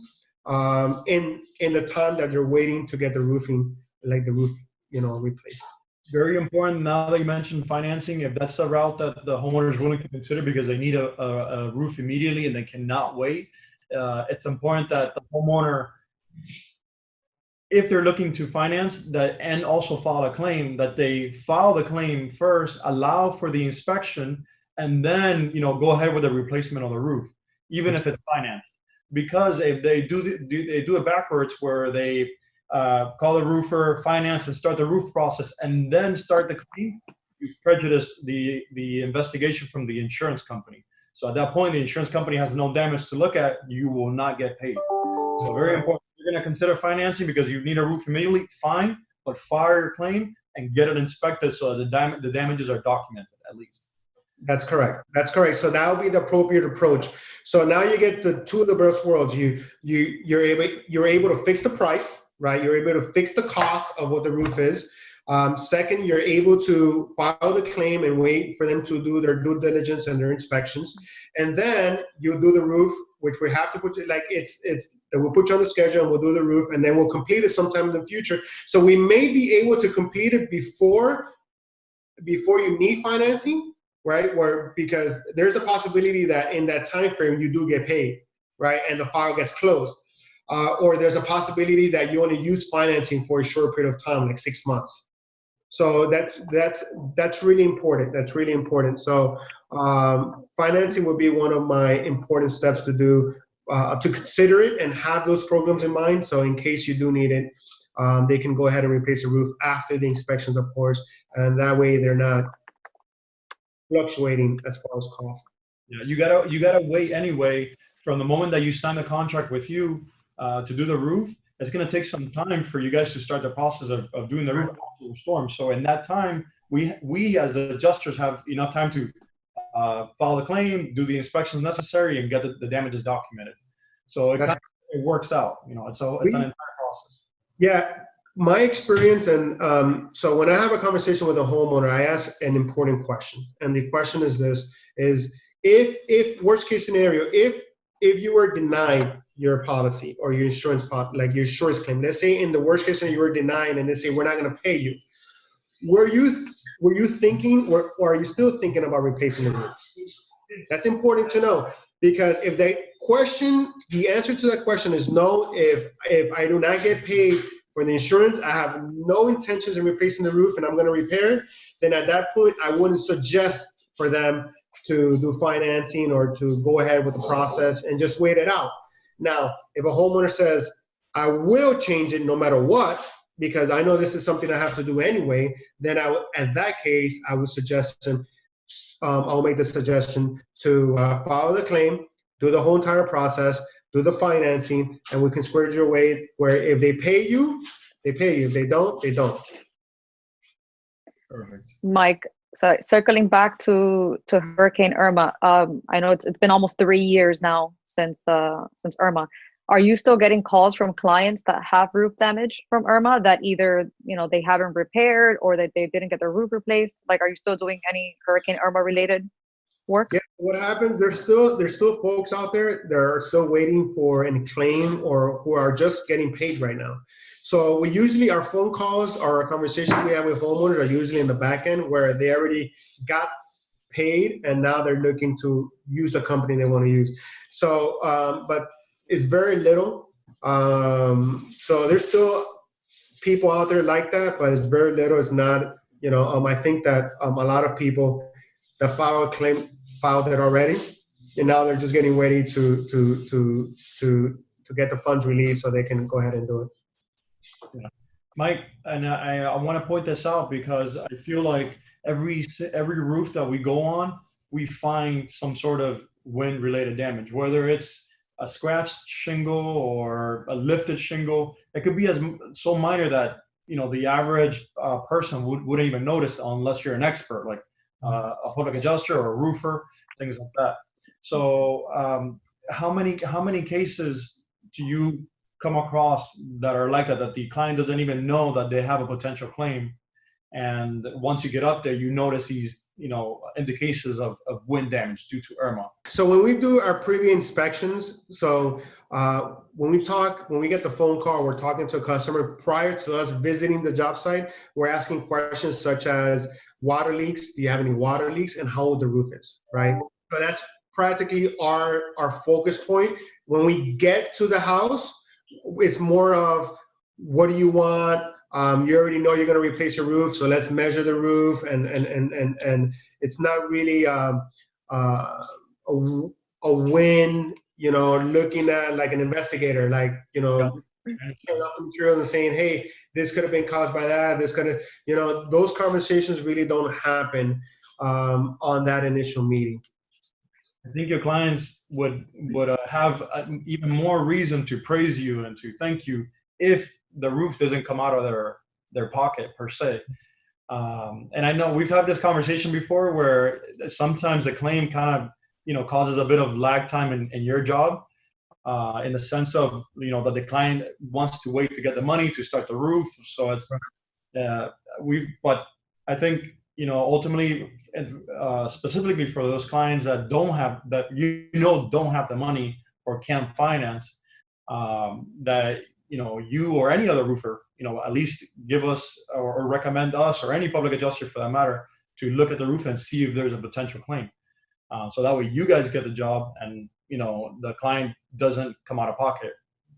in the time that you're waiting to get the roof replaced. Very important. Now that you mentioned financing, if that's the route that the homeowner is willing to consider because they need a roof immediately and they cannot wait, it's important that the homeowner, if they're looking to finance that and also file a claim, that they file the claim first, allow for the inspection, and then go ahead with the replacement of the roof, even if it's financed. Because if they do it backwards, where they call the roofer, finance, and start the roof process, and then start the claim, you've prejudiced the investigation from the insurance company. So at that point, the insurance company has no damage to look at. You will not get paid. So very important. You're going to consider financing because you need a roof immediately, fine, but file your claim and get it inspected so the damages are documented at least. That's correct. That's correct. So that would be the appropriate approach. So now you get the two of the best worlds. You're able to fix the price, right? You're able to fix the cost of what the roof is. Second, you're able to file the claim and wait for them to do their due diligence and their inspections. And then you do the roof, which we have to put, we'll put you on the schedule and we'll do the roof, and then we'll complete it sometime in the future. So we may be able to complete it before you need financing, right? Because there's a possibility that in that time frame you do get paid, right? And the file gets closed. Or there's a possibility that you only use financing for a short period of time, like 6 months. So that's really important. That's really important. So financing would be one of my important steps to do, to consider it and have those programs in mind. So in case you do need it, they can go ahead and replace the roof after the inspections, of course, and that way they're not fluctuating as far as cost. Yeah, you gotta wait anyway from the moment that you sign the contract with you to do the roof. It's going to take some time for you guys to start the process of doing the roof after the storm. So in that time, we as adjusters have enough time to file the claim, do the inspections necessary, and get the damages documented. So it works out. It's an entire process. Yeah, my experience, and so when I have a conversation with a homeowner, I ask an important question, and the question is this: if worst case scenario, if if you were denied your policy or your insurance like your insurance claim, let's say in the worst case scenario you were denied and they say we're not going to pay you, were you thinking or are you still thinking about replacing the roof? That's important to know, because if the answer to that question is no, if I do not get paid for the insurance, I have no intentions of replacing the roof and I'm going to repair it, then at that point I wouldn't suggest for them to do financing or to go ahead with the process and just wait it out. Now, if a homeowner says, I will change it no matter what, because I know this is something I have to do anyway, then at that case, I would suggest, I'll make the suggestion to file the claim, do the whole entire process, do the financing, and we can square it away where if they pay you, they pay you. If they don't, they don't. Perfect. Mike, so circling back to Hurricane Irma, I know it's been almost 3 years now since Irma. Are you still getting calls from clients that have roof damage from Irma that either they haven't repaired or that they didn't get their roof replaced? Like, are you still doing any Hurricane Irma related work? Yeah. What happens? There's still folks out there that are still waiting for a claim or who are just getting paid right now. So we usually, our phone calls or our conversations we have with homeowners are usually in the back end where they already got paid and now they're looking to use a company they want to use. So, but it's very little. So there's still people out there like that, but it's very little. It's not, I think that a lot of people that filed it already, and now they're just getting ready to get the funds released so they can go ahead and do it. Yeah. Mike, and I want to point this out because I feel like every roof that we go on, we find some sort of wind-related damage, whether it's a scratched shingle or a lifted shingle. It could be so minor that the average person wouldn't even notice unless you're an expert, like a public adjuster or a roofer, things like that. So how many cases do you come across that are like that the client doesn't even know that they have a potential claim, and once you get up there you notice these indications of wind damage due to Irma? So when we do our preview inspections, so when we get the phone call, we're talking to a customer prior to us visiting the job site. We're asking questions such as water leaks. Do you have any water leaks, and how old the roof is, right? So that's practically our focus point. When we get to the house, it's more of what do you want? You already know you're going to replace your roof, so let's measure the roof, and it's not really a win, looking at like an investigator, like turn off the material and saying, hey, this could have been caused by that. This could have, those conversations really don't happen on that initial meeting. I think your clients would have even more reason to praise you and to thank you if the roof doesn't come out of their pocket per se. And I know we've had this conversation before where sometimes the claim kind of causes a bit of lag time in your job, in the sense of that the client wants to wait to get the money to start the roof. So it's but I think ultimately, specifically for those clients that don't have the money or can't finance, that you or any other roofer at least give us or recommend us or any public adjuster for that matter to look at the roof and see if there's a potential claim, so that way you guys get the job and the client doesn't come out of pocket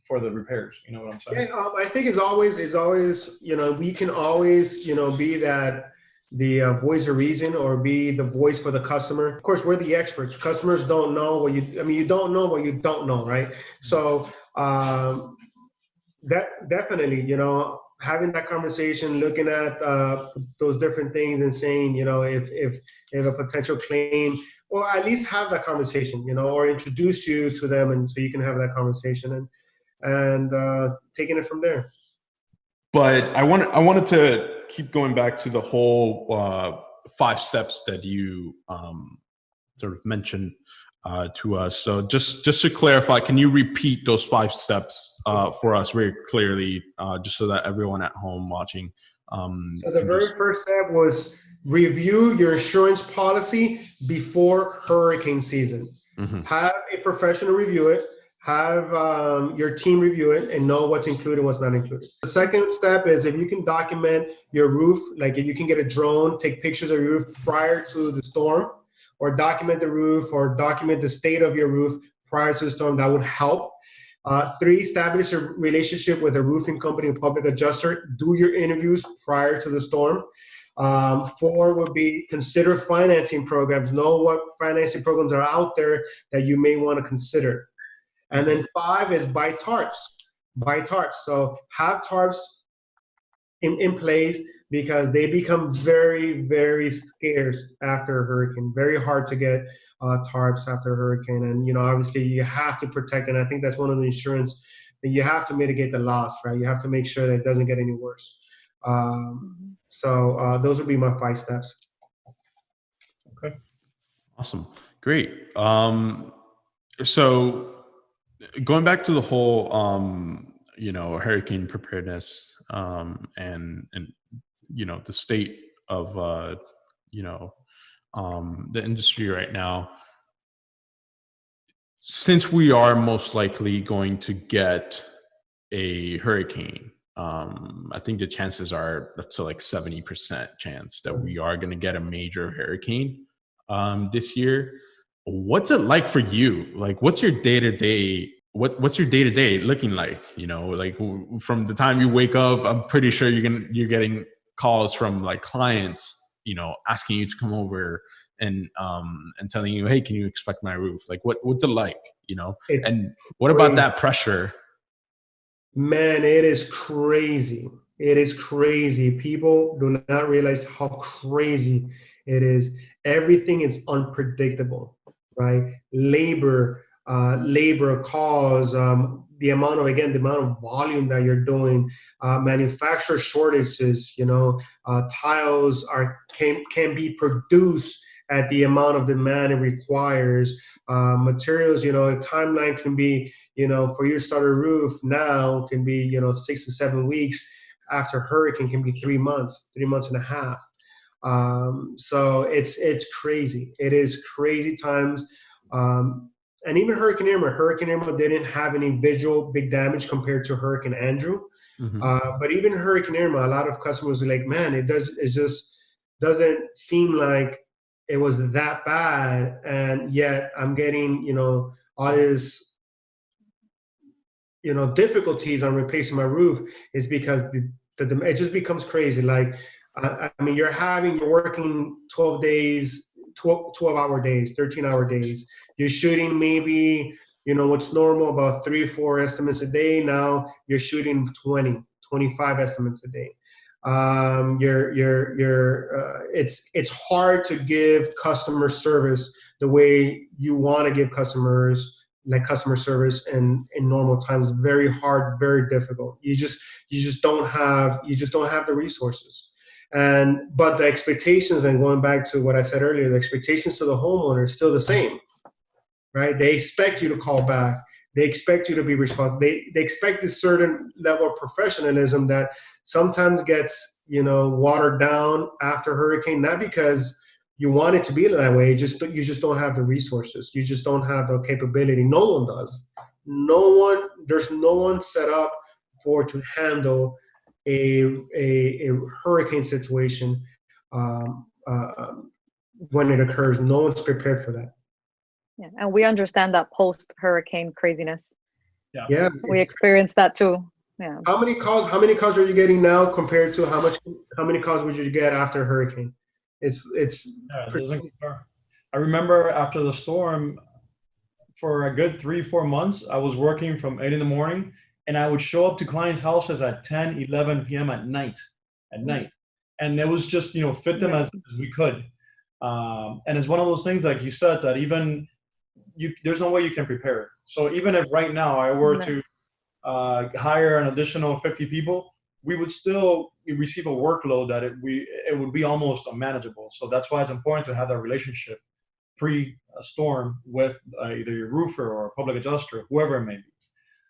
for the repairs. You know what I'm saying? Yeah, I think it's always we can always be that the voice of reason or be the voice for the customer. Of course, we're the experts. Customers don't know what you don't know what you don't know, right? So that definitely, having that conversation, looking at those different things and saying, if a potential claim, or at least have that conversation, or introduce you to them, and so you can have that conversation and taking it from there. But I wanted to keep going back to the whole 5 steps that you sort of mentioned to us. So just to clarify, can you repeat those 5 steps for us very clearly, just so that everyone at home watching? So the very first step was review your insurance policy before hurricane season. Mhm. Have a professional review it. Have your team review it and know what's included, what's not included. The second step is if you can document your roof, like if you can get a drone, take pictures of your roof prior to the storm, or document the roof, or document the state of your roof prior to the storm, that would help. 3, establish a relationship with a roofing company, a public adjuster. Do your interviews prior to the storm. 4 would be consider financing programs. Know what financing programs are out there that you may want to consider. And then 5 is buy tarps. Buy tarps. So have tarps in place because they become very, very scarce after a hurricane. Very hard to get tarps after a hurricane. And, obviously you have to protect. And I think that's one of the insurance that you have to mitigate the loss, right? You have to make sure that it doesn't get any worse. So those would be my 5 steps. Okay. Awesome. Great. So going back to the whole, hurricane preparedness, and the state of, the industry right now, since we are most likely going to get a hurricane, I think the chances are up to like 70% chance that we are going to get a major hurricane this year. What's it like for you? Like, what's your day-to-day? What's your day-to-day looking like? Like from the time you wake up, I'm pretty sure you're getting calls from like clients, asking you to come over and telling you, hey, can you inspect my roof? Like, what's it like? It's And what about that pressure? Man, it is crazy. It is crazy. People do not realize how crazy it is. Everything is unpredictable, right? Labor calls, the amount of volume that you're doing, manufacturer shortages, tiles can be produced at the amount of demand it requires. Materials, a timeline can be, for you to start a roof now can be, 6 to 7 weeks. After hurricane can be 3 months, 3 months and a half. So it's crazy. It is crazy times. And even Hurricane Irma didn't have any visual big damage compared to Hurricane Andrew. Mm-hmm. But even Hurricane Irma, a lot of customers are like, man, it just doesn't seem like it was that bad. And yet I'm getting, all this, difficulties on replacing my roof is because it just becomes crazy. Like, I mean, you're working 12 days, 12-hour days, 13-hour days. You're shooting maybe, what's normal, about 3 or 4 estimates a day. Now you're shooting 20, 25 estimates a day. It's hard to give customer service the way you want to give customers, like customer service in normal times. Very hard, very difficult. You just don't have the resources. But the expectations, and going back to what I said earlier, the expectations to the homeowner is still the same, right? They expect you to call back. They expect you to be responsible. They expect a certain level of professionalism that sometimes gets, watered down after hurricane, not because you want it to be that way. You just don't have the resources. You just don't have the capability. No one does. There's no one set up to handle a hurricane situation when it occurs. No one's prepared for that. Yeah, and we understand that post-hurricane craziness. Yeah, we experienced that too. Yeah. How many calls are you getting now compared to how many calls would you get after a hurricane? I remember after the storm, for a good 3-4 months, I was working from 8 in the morning, and I would show up to clients' houses at 10, 11 p.m. at night. And it was just, fit them as we could. And it's one of those things, like you said, that even there's no way you can prepare it. So even if right now I were to hire an additional 50 people, we would still receive a workload that it would be almost unmanageable. So that's why it's important to have that relationship pre-storm with either your roofer or a public adjuster, whoever it may be.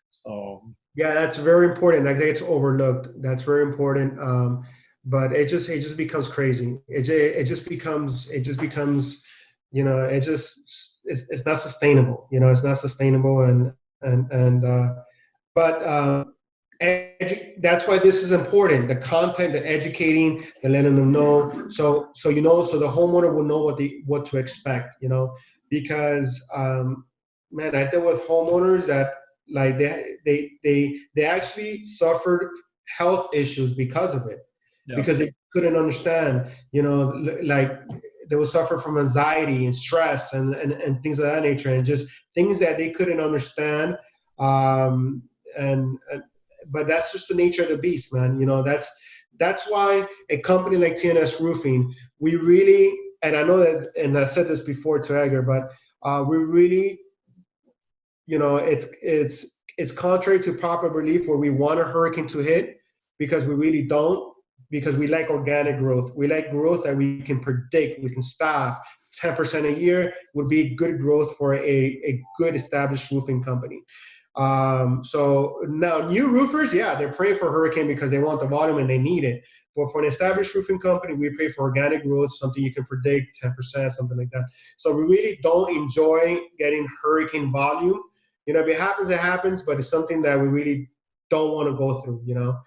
So yeah, that's very important. I think it's overlooked. That's very important. But it just becomes crazy. It just becomes it's not sustainable. You know, it's not sustainable, but that's why this is important. The content, the educating, the letting them know, so you know, so the homeowner will know what to expect. You know, because man, I deal with homeowners that like they actually suffered health issues because of it, because they couldn't understand. You know, like they would suffer from anxiety and stress and things of that nature, and just things that they couldn't understand. And but that's just the nature of the beast, man. You know, that's why a company like TNS Roofing, we really, and I know that, and I said this before to Edgar, but we really, you know, it's contrary to popular belief where we want a hurricane to hit, because we really don't, because we like organic growth. We like growth that we can predict, we can staff. 10% a year would be good growth for a good established roofing company. So now new roofers, yeah, they're praying for hurricane because they want the volume and they need it. But for an established roofing company, we pray for organic growth, something you can predict, 10%, something like that. So we really don't enjoy getting hurricane volume. You know, if it happens, it happens, but it's something that we really don't want to go through, you know,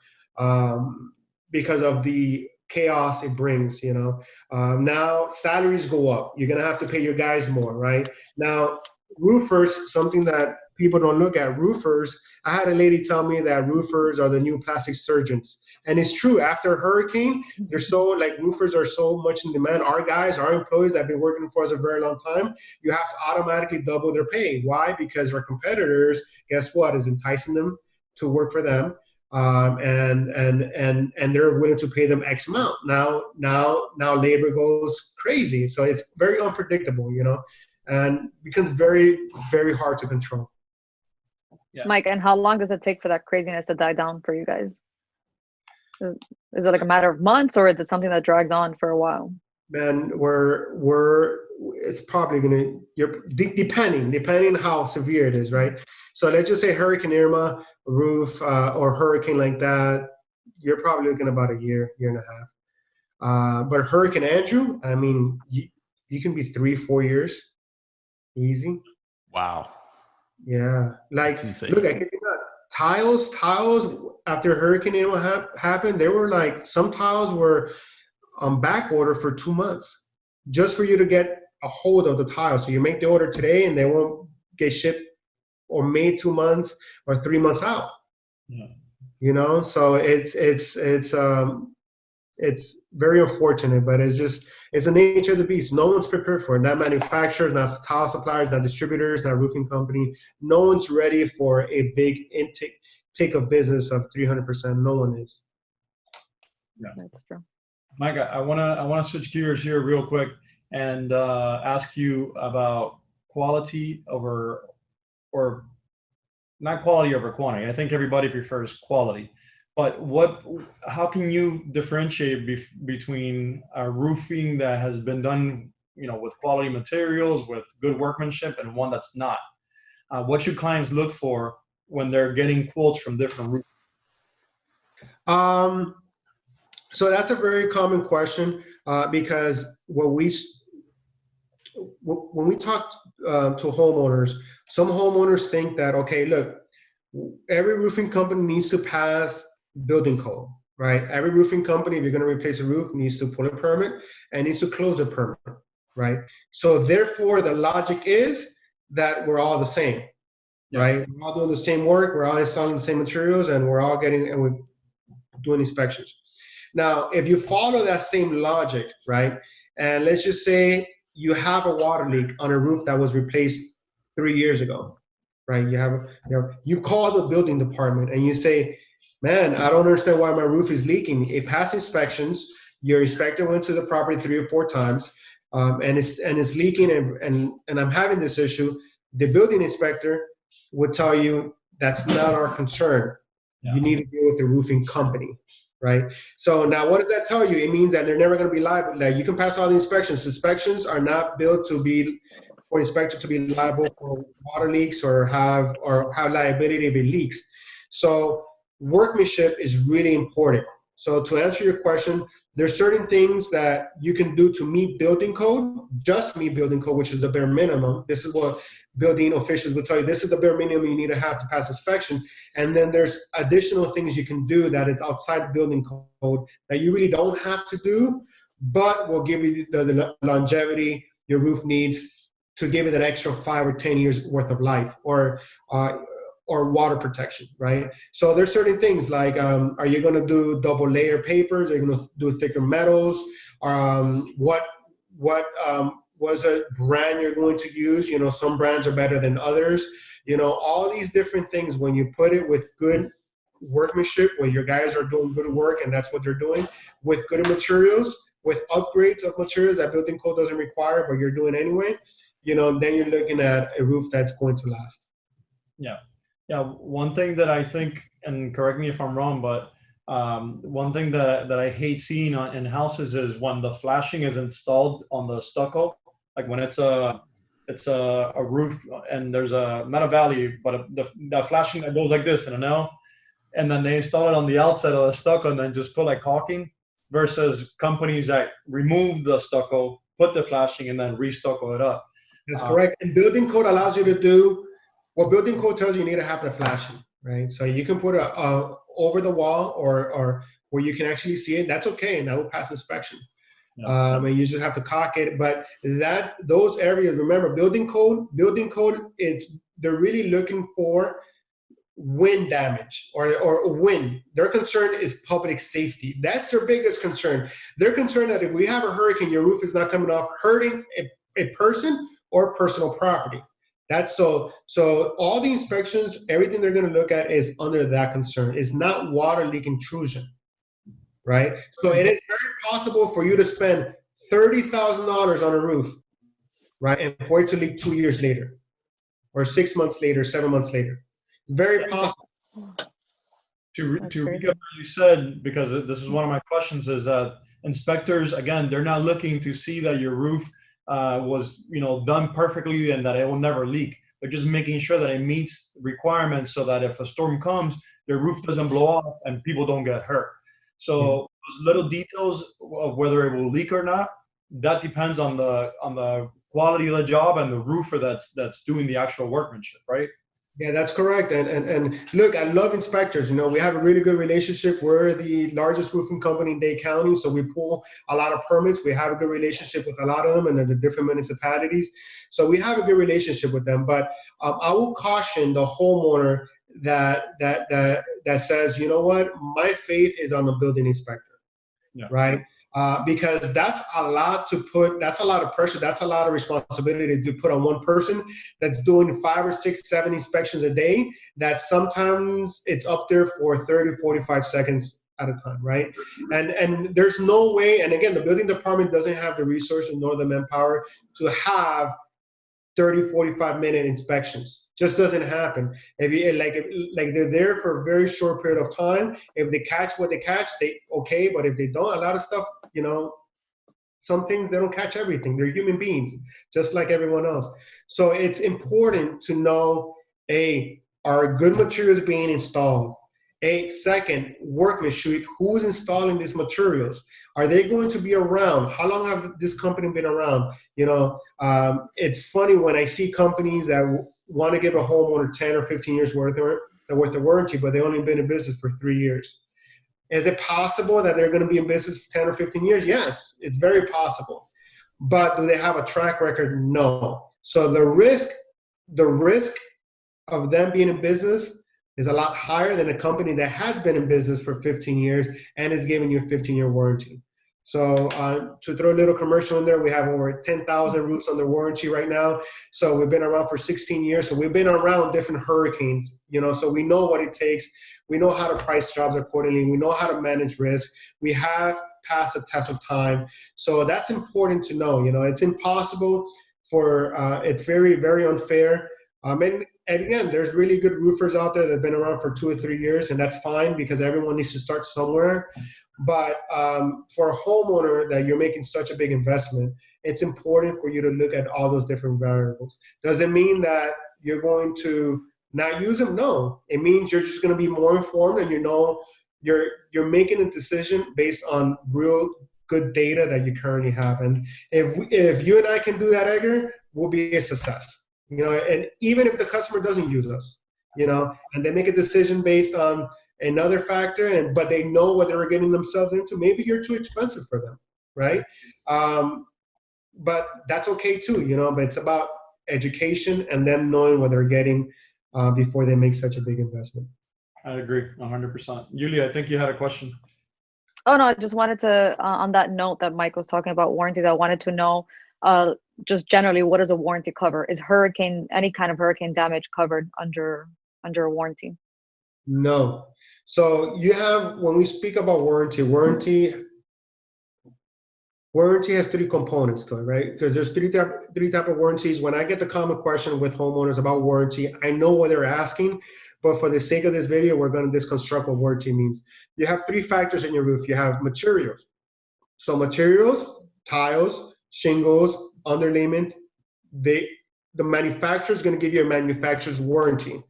because of the chaos it brings, you know. Now salaries go up. You're going to have to pay your guys more, right? Now, roofers, something that people don't look at, roofers, I had a lady tell me that roofers are the new plastic surgeons. And it's true. After a hurricane, they're so, like, roofers are so much in demand. Our guys, our employees that have been working for us a very long time, you have to automatically double their pay. Why? Because our competitors, guess what, is enticing them to work for them. And they're willing to pay them X amount. Now labor goes crazy. So it's very unpredictable, you know, and becomes very, very hard to control. Yeah. Mike, and how long does it take for that craziness to die down for you guys? Is it like a matter of months, or is it something that drags on for a while? Man, it's probably depending how severe it is, right? So let's just say Hurricane Irma, roof, or hurricane like that, you're probably looking about a year and a half. But Hurricane Andrew, I mean, you can be 3-4 years, easy. Wow. Yeah, like, That's insane. look, I can do that. Tiles after Hurricane Irma happened, there were like some tiles were on back order for 2 months just for you to get a hold of the tile. So you make the order today and they won't get shipped or made 2 months or 3 months out. Yeah. You know, so it's very unfortunate, but it's the nature of the beast. No one's prepared for it. Not manufacturers, not tile suppliers, not distributors, not roofing company. No one's ready for a big intake of business of 300%. No one is. Yeah. That's true. Mike, I wanna switch gears here real quick and ask you about quality over, or not quality over quantity. I think everybody prefers quality, but how can you differentiate between a roofing that has been done, you know, with quality materials, with good workmanship, and one that's not? What should clients look for when they're getting quotes from different roofers? So that's a very common question, because when we talk to homeowners, some homeowners think that, okay, look, every roofing company needs to pass building code, right? Every roofing company, if you're going to replace a roof, needs to pull a permit and needs to close a permit, right? So therefore, the logic is that we're all the same, right? We're all doing the same work, we're all installing the same materials, and we're doing inspections. Now, if you follow that same logic, right, and let's just say you have a water leak on a roof that was replaced 3 years ago, right? You call the building department and you say, man, I don't understand why my roof is leaking. It passed inspections. Your inspector went to the property 3 or 4 times, and it's leaking, and I'm having this issue. The building inspector would tell you that's not our concern. Yeah. You need to deal with the roofing company, right? So now what does that tell you? It means that they're never going to be liable. Like, you can pass all the inspections. Inspections are not built to be for an inspector to be liable for water leaks or have liability if it leaks. So workmanship is really important. So to answer your question, there's certain things that you can do to meet building code, just meet building code, which is the bare minimum. This is what building officials will tell you. This is the bare minimum you need to have to pass inspection. And then there's additional things you can do that is outside building code that you really don't have to do, but will give you the longevity your roof needs to give it an extra 5 or 10 years worth of life, or water protection, right? So there's certain things like, are you going to do double layer papers? Are you going to do thicker metals? What was a brand you're going to use? You know, some brands are better than others. You know, all these different things, when you put it with good workmanship, where your guys are doing good work and that's what they're doing, with good materials, with upgrades of materials that building code doesn't require, but you're doing anyway, you know, then you're looking at a roof that's going to last. Yeah. Yeah. One thing that I think, and correct me if I'm wrong, but one thing that I hate seeing in houses is when the flashing is installed on the stucco, like when it's a roof and there's a not a valley, but the flashing that goes like this in an L, and then they install it on the outside of the stucco and then just put like caulking, versus companies that remove the stucco, put the flashing, and then re-stucco it up. That's correct. And building code allows you to do what building code tells you need to have the flashing, right? So you can put a over the wall or where you can actually see it. That's okay, and that will pass inspection. Yeah. And you just have to caulk it. But those areas, remember, building code, they're really looking for wind damage or wind. Their concern is public safety. That's their biggest concern. They're concerned that if we have a hurricane, your roof is not coming off, hurting a person or personal property. That's so all the inspections, everything they're going to look at is under that concern. It's not water leak intrusion, right? So it is very possible for you to spend $30,000 on a roof, right, and for it to leak 2 years later, or 6 months later, 7 months later. Very possible. To recap what you said, because this is one of my questions, is that inspectors, again, they're not looking to see that your roof was, you know, done perfectly and that it will never leak. They're just making sure that it meets requirements so that if a storm comes, the roof doesn't blow off and people don't get hurt. So those little details of whether it will leak or not, that depends on the quality of the job and the roofer that's doing the actual workmanship, right? Yeah, that's correct. And look, I love inspectors. You know, we have a really good relationship. We're the largest roofing company in Dade County, so we pull a lot of permits. We have a good relationship with a lot of them and the different municipalities. So we have a good relationship with them. But I will caution the homeowner that says, you know what, my faith is on the building inspector, right? Because that's a lot of pressure. That's a lot of responsibility to put on one person that's doing 5 or 6, 7 inspections a day, that sometimes it's up there for 30, 45 seconds at a time, right? And there's no way, and again, the building department doesn't have the resources nor the manpower to have 30, 45-minute inspections. Just doesn't happen. If you like they're there for a very short period of time. If they catch what they catch, they okay. But if they don't, a lot of stuff, you know, some things they don't catch everything. They're human beings, just like everyone else. So it's important to know, are good materials being installed? Second, workmanship. Who's installing these materials? Are they going to be around? How long have this company been around? You know, it's funny when I see companies that want to give a homeowner 10 or 15 years worth of warranty, but they only been in business for 3 years. Is it possible that they're going to be in business for 10 or 15 years? Yes, it's very possible. But do they have a track record? No. So the risk of them being in business is a lot higher than a company that has been in business for 15 years and is giving you a 15-year warranty. So to throw a little commercial in there, we have over 10,000 roofs under warranty right now. So we've been around for 16 years. So we've been around different hurricanes, you know, so we know what it takes. We know how to price jobs accordingly. We know how to manage risk. We have passed the test of time. So that's important to know. You know, it's impossible it's very, very unfair. And again, there's really good roofers out there that have been around for 2 or 3 years, and that's fine because everyone needs to start somewhere. But for a homeowner that you're making such a big investment, it's important for you to look at all those different variables. Does it mean that you're going to not use them? No. It means you're just going to be more informed, and you know you're making a decision based on real good data that you currently have. And if you and I can do that, Edgar, we'll be a success. And even if the customer doesn't use us, and they make a decision based on another factor, but they know what they're getting themselves into, maybe you're too expensive for them, right? But that's okay too, but it's about education and them knowing what they're getting before they make such a big investment. I agree 100%. Yulia, I think you had a question. Oh, no, I just wanted to, on that note that Mike was talking about warranties, I wanted to know just generally, what does a warranty cover? Is any kind of hurricane damage covered under a warranty? No. So when we speak about warranty has three components to it, right? Because there's three type of warranties. When I get the common question with homeowners about warranty, I know what they're asking, but for the sake of this video, we're going to disconstruct what warranty means. You have three factors in your roof. You have materials. So materials, tiles, shingles, underlayment, the manufacturer is going to give you a manufacturer's warranty.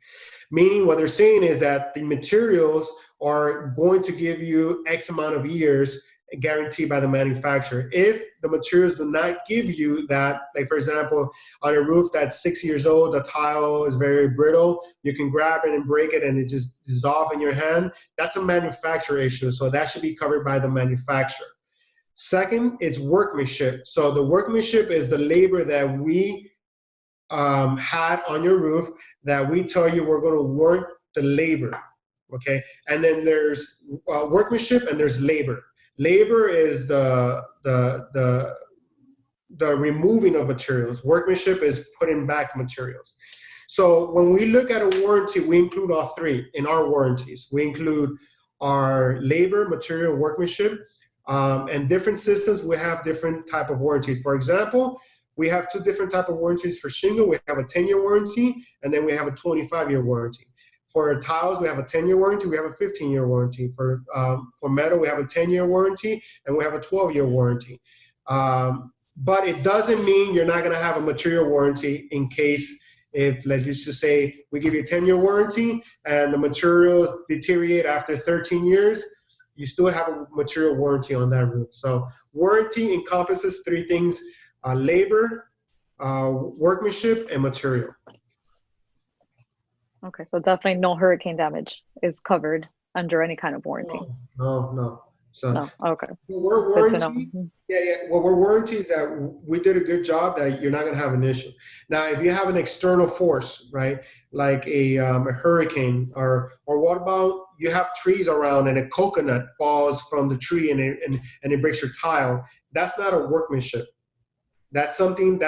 Meaning what they're saying is that the materials are going to give you X amount of years guaranteed by the manufacturer. If the materials do not give you that, like for example, on a roof that's 6 years old, the tile is very brittle, you can grab it and break it and it just dissolves in your hand, that's a manufacturer issue. So that should be covered by the manufacturer. Second, it's workmanship. So the workmanship is the labor that we had on your roof that we tell you we're going to work the labor, okay? And then there's workmanship and there's labor. Labor is the removing of materials. Workmanship is putting back materials. So when we look at a warranty, we include all three in our warranties. We include our labor, material, workmanship, and different systems. We have different type of warranties. For example, we have two different type of warranties for shingle. We have a 10-year warranty, and then we have a 25-year warranty. For tiles, we have a 10-year warranty. We have a 15-year warranty. For metal, we have a 10-year warranty, and we have a 12-year warranty. But it doesn't mean you're not going to have a material warranty in case if, let's just say, we give you a 10-year warranty and the materials deteriorate after 13 years, you still have a material warranty on that roof. So warranty encompasses three things: labor, workmanship, and material. Okay, so definitely no hurricane damage is covered under any kind of warranty. No. So no. Okay. We're warranty. Yeah. Well, we're warranties that we did a good job that you're not going to have an issue. Now, if you have an external force, right, like a hurricane, or what about you have trees around and a coconut falls from the tree and it breaks your tile? That's not a workmanship. That's something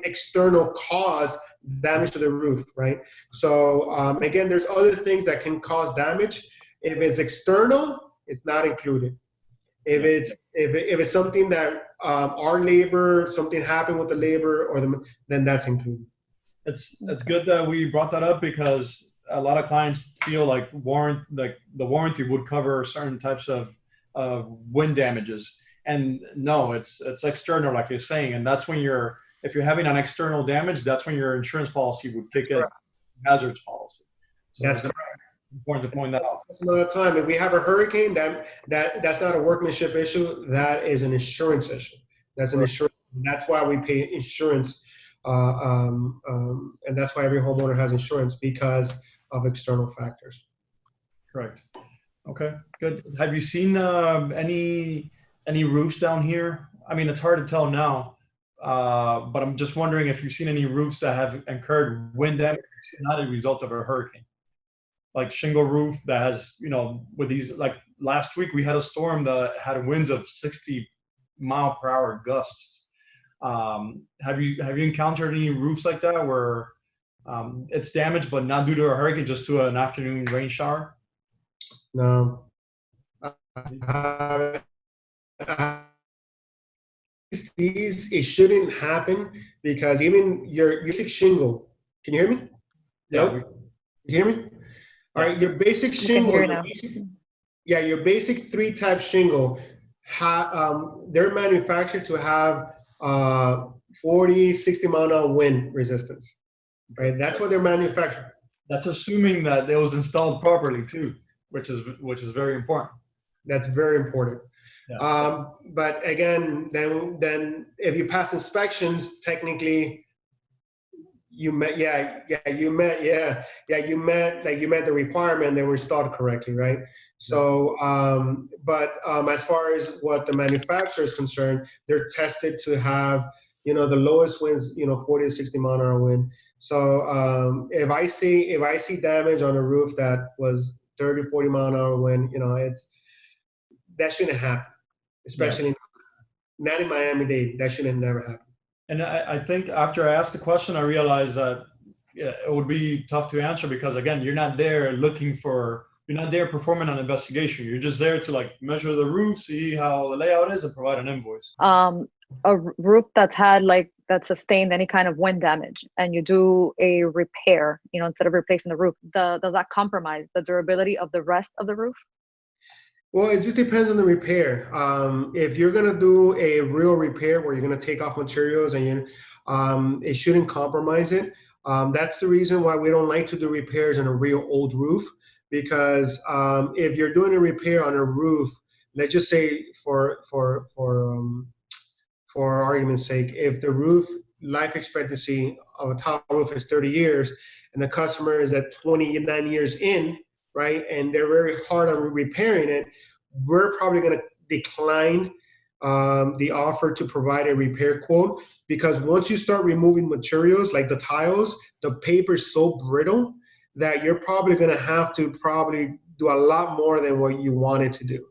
external caused damage to the roof, right? So again, there's other things that can cause damage. If it's external, it's not included. If it's something that our labor, something happened with the labor, then that's included. It's good that we brought that up, because a lot of clients feel like the warranty would cover certain types of wind damages. And no, it's external, like you're saying. And that's when if you're having an external damage, that's when your insurance policy would kick in, hazards policy. So that's correct. Important to point that out. Another time, if we have a hurricane, that's not a workmanship issue. That is an insurance issue. That's an insurance. That's why we pay insurance, and that's why every homeowner has insurance, because of external factors. Correct. Okay, good. Have you seen any roofs down here? I mean, it's hard to tell now, but I'm just wondering if you've seen any roofs that have incurred wind damage, not a result of a hurricane. Like shingle roof that has, with these, like last week we had a storm that had winds of 60-mile-per-hour gusts. Have you encountered any roofs like that where it's damaged but not due to a hurricane, just to an afternoon rain shower? No. These it shouldn't happen, because even your basic shingle. Can you hear me? Yeah. Nope. You hear me? All right, your basic shingle, your basic 3-type shingle, they're manufactured to have 40, 60 mile an hour wind resistance, right? That's what they're manufactured. That's assuming that it was installed properly too, which is very important. That's very important. Yeah. But again, then if you pass inspections, technically you met, you met the requirement. They were installed correctly, right? So, as far as what the manufacturer is concerned, they're tested to have, the lowest winds, 40 to 60 mile an hour wind. So, if I see damage on a roof that was 30, 40 mile an hour wind, that shouldn't happen, especially not in Miami-Dade. That shouldn't never happen. And I think after I asked the question, I realized that it would be tough to answer because, again, you're not there performing an investigation. You're just there to like measure the roof, see how the layout is, and provide an invoice. A roof that sustained any kind of wind damage, and you do a repair, instead of replacing the roof, does that compromise the durability of the rest of the roof? Well, it just depends on the repair. If you're going to do a real repair where you're going to take off materials and it shouldn't compromise it. That's the reason why we don't like to do repairs on a real old roof, because if you're doing a repair on a roof, let's just say for argument's sake, if the roof life expectancy of a tile roof is 30 years and the customer is at 29 years in, right, and they're very hard on repairing it, we're probably going to decline the offer to provide a repair quote, because once you start removing materials like the tiles, the paper is so brittle that you're probably going to have to do a lot more than what you wanted to do,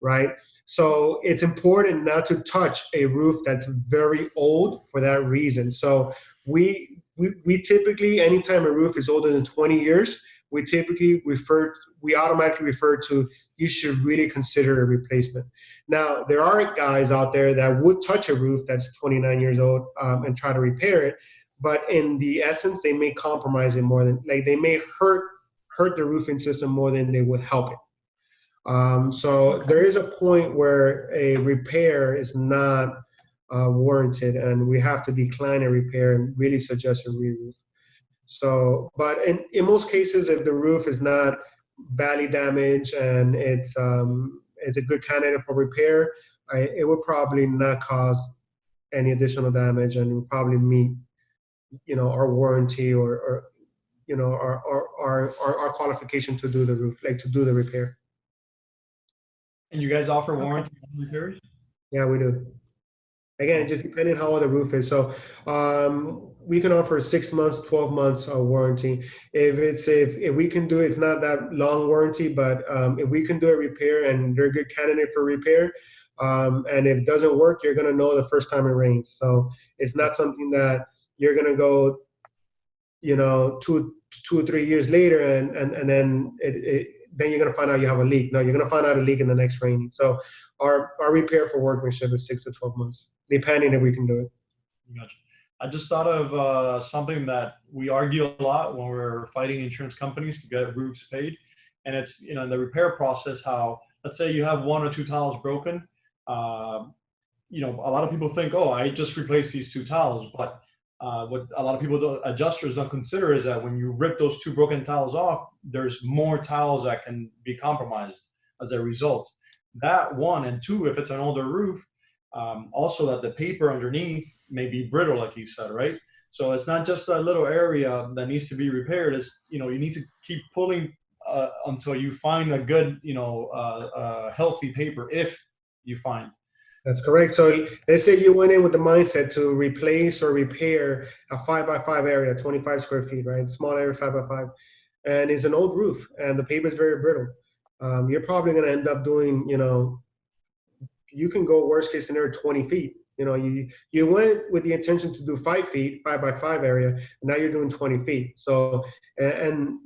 right? So it's important not to touch a roof that's very old for that reason. So we typically, anytime a roof is older than 20 years, we automatically refer to, you should really consider a replacement. Now, there are guys out there that would touch a roof that's 29 years old and try to repair it, but in the essence, they may compromise it more than, they may hurt the roofing system more than they would help it. So there is a point where a repair is not warranted, and we have to decline a repair and really suggest a re-roof. So, but in most cases, if the roof is not badly damaged and it's a good candidate for repair, it would probably not cause any additional damage, and would probably meet, our warranty or our qualification to do the roof, to do the repair. And you guys offer warranty on repairs? Yeah, we do. Again, just depending how old the roof is. So we can offer 6 months, 12 months warranty. If we can do it, it's not that long warranty, but if we can do a repair and they're a good candidate for repair, and if it doesn't work, you're gonna know the first time it rains. So it's not something that you're gonna go, 2 or 3 years later and then then you're going to find out you have a leak. No, you're going to find out a leak in the next rain. So our repair for workmanship is 6 to 12 months, depending if we can do it. Gotcha. I just thought of something that we argue a lot when we're fighting insurance companies to get roofs paid. And it's, in the repair process, how, let's say you have 1 or 2 tiles broken. A lot of people think, oh, I just replaced these 2 tiles. But what a lot of adjusters don't consider is that when you rip those 2 broken tiles off, there's more tiles that can be compromised as a result. That 1, and 2, if it's an older roof, also that the paper underneath may be brittle, like you said, right? So it's not just that little area that needs to be repaired. It's, you need to keep pulling until you find a good, healthy paper, if you find. That's correct. So let's say you went in with the mindset to replace or repair a 5x5 area, 25 square feet, right? Small area, 5x5, and it's an old roof and the paper is very brittle. You're probably going to end up doing, you can go worst case scenario 20 feet. You went with the intention to do 5 feet, 5x5 area, and now you're doing 20 feet. So, and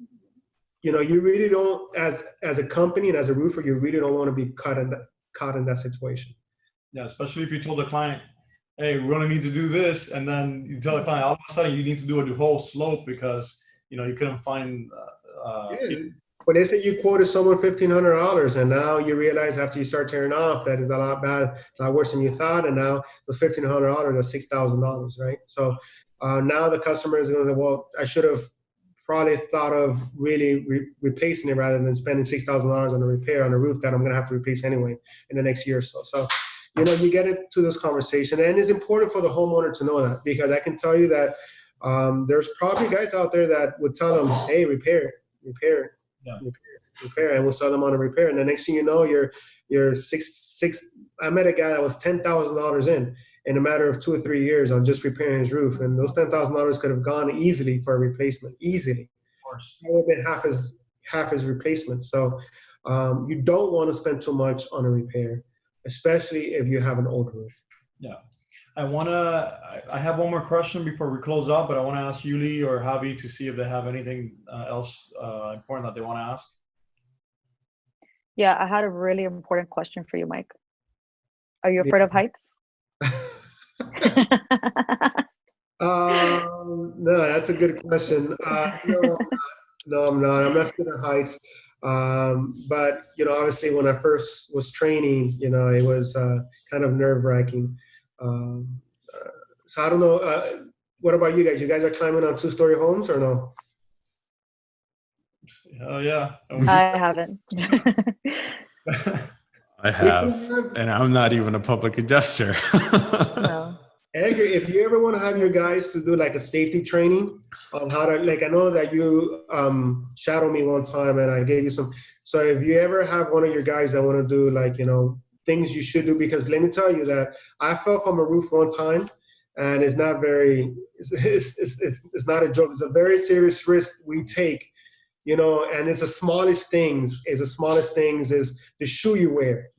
you really don't, as a company and as a roofer, you really don't want to be caught in that situation. Yeah, especially if you told the client, hey, we're going to need to do this. And then you tell the client, all of a sudden you need to do a whole slope because, you couldn't find. But they say you quoted someone $1,500, and now you realize after you start tearing off that is a lot worse than you thought. And now those $1,500 are $6,000, right? So now the customer is going to say, well, I should have probably thought of really replacing it rather than spending $6,000 on a repair on a roof that I'm going to have to replace anyway in the next year or so. So, you get into this conversation, and it's important for the homeowner to know that, because I can tell you that there's probably guys out there that would tell them, hey, repair, Yeah. repair, and we'll sell them on a repair. And the next thing you know, you're six. I met a guy that was $10,000 in a matter of 2 or 3 years on just repairing his roof, and those $10,000 could have gone easily for a replacement, easily. Of course. It would have been half his replacement. So you don't want to spend too much on a repair, especially if you have an old roof. Yeah. I have one more question before we close up, but I want to ask Yuli or Javi to see if they have anything else important that they want to ask. Yeah, I had a really important question for you, Mike. Are you afraid of heights? No, that's a good question. No, I'm not. I'm not scared of heights. But obviously, when I first was training, it was kind of nerve-wracking. So I don't know. What about you guys? You guys are climbing on 2-story homes or no? Oh yeah. I haven't. I have, and I'm not even a public adjuster. No. Edgar, if you ever want to have your guys to do like a safety training on how to, I know that you shadowed me one time and I gave you some. So if you ever have one of your guys that want to do things you should do, because let me tell you that I fell from a roof one time, and it's not not a joke. It's a very serious risk we take, and it's the smallest things. Is the shoe you wear,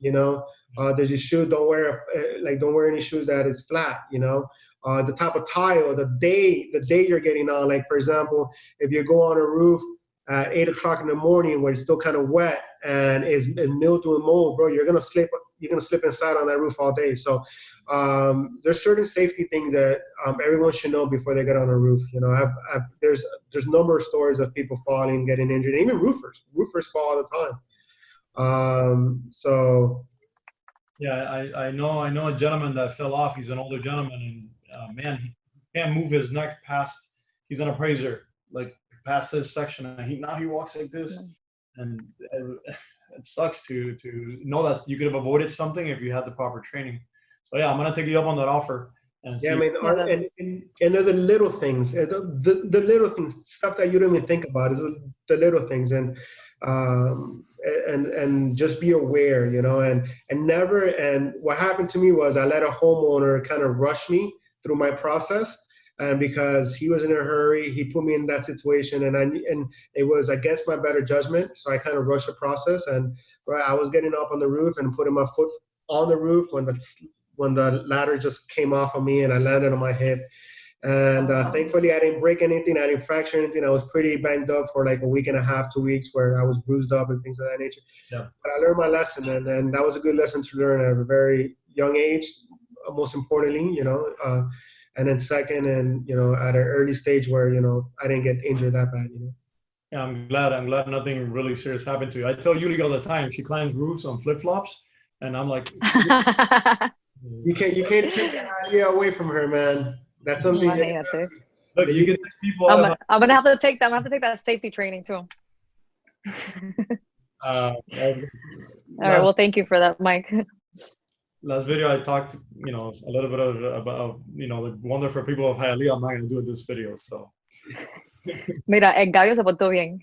There's your shoe. Don't wear any shoes that is flat. The type of tile, the day you're getting on. Like for example, if you go on a roof at 8 o'clock in the morning where it's still kind of wet and it's mildew and mold, bro, you're gonna slip inside on that roof all day. So there's certain safety things that everyone should know before they get on a roof. There's a number of stories of people falling, getting injured. Even roofers fall all the time. So. Yeah, I know a gentleman that fell off. He's an older gentleman, and man, he can't move his neck past. He's an appraiser, past this section, and now he walks like this, and it sucks to know that you could have avoided something if you had the proper training. So yeah, I'm gonna take you up on that offer. And see. Yeah, I mean, and they're the little things, the little things, stuff that you don't even think about is the little things, and just be aware, and what happened to me was I let a homeowner kind of rush me through my process, and because he was in a hurry, he put me in that situation, and it was against my better judgment, so I kind of rushed the process, and I was getting up on the roof and putting my foot on the roof when the ladder just came off of me and I landed on my hip. And thankfully, I didn't break anything. I didn't fracture anything. I was pretty banged up for like a week and a half, 2 weeks, where I was bruised up and things of that nature. Yeah. But I learned my lesson, and that was a good lesson to learn at a very young age, most importantly, and then second, and, at an early stage where, I didn't get injured that bad, Yeah, I'm glad nothing really serious happened to you. I tell Yuli all the time, she climbs roofs on flip-flops, and I'm like, you can't take that idea away from her, man. That's something. Look, you can take people. I'm gonna have to take that. I'm gonna have to take that safety training too. All right. Well, thank you for that, Mike. Last video I talked, a little bit about, the wonderful people of Hialeah. I'm not gonna do it this video, so. Mira, el gallo se portó bien.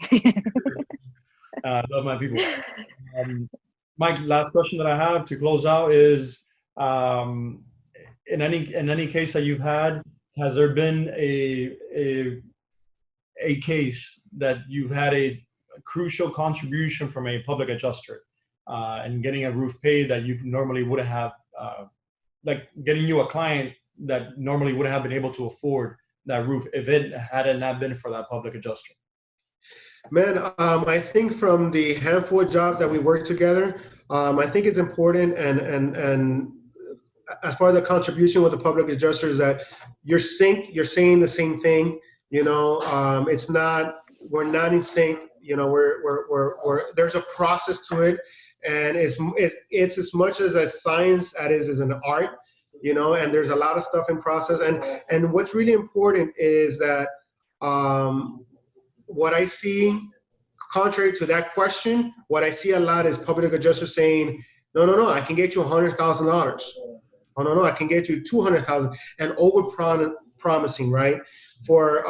I love my people. Mike, last question that I have to close out is, in any case that you've had, has there been a case that you've had a crucial contribution from a public adjuster and getting a roof paid that you normally wouldn't have, like getting you a client that normally wouldn't have been able to afford that roof if it had not been for that public adjuster? Man, I think from the handful of jobs that we work together, I think it's important, and as far as the contribution with the public adjuster is that you're saying the same thing. It's not, we're not in sync. We're there's a process to it, and it's as much as a science as it is an art. And there's a lot of stuff in process, and what's really important is that what I see, contrary to that question, what I see a lot is public adjusters saying, no, I can get you $100,000. Oh, no, I can get you 200,000, and promising, right? For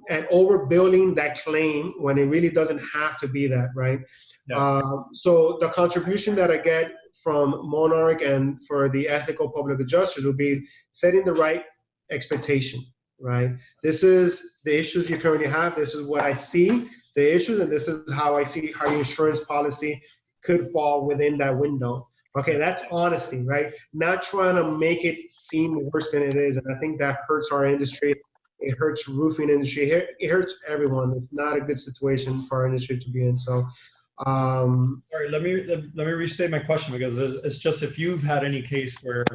and overbuilding that claim when it really doesn't have to be that, right? Yeah. So the contribution that I get from Monarch and for the ethical public adjusters will be setting the right expectation, right? This is the issues you currently have. This is what I see, the issues, and this is how I see how your insurance policy could fall within that window. Okay, that's honesty, right? Not trying to make it seem worse than it is. And I think that hurts our industry. It hurts roofing industry. It hurts everyone. It's not a good situation for our industry to be in. So, sorry, let me restate my question, because it's just, if you've had any case where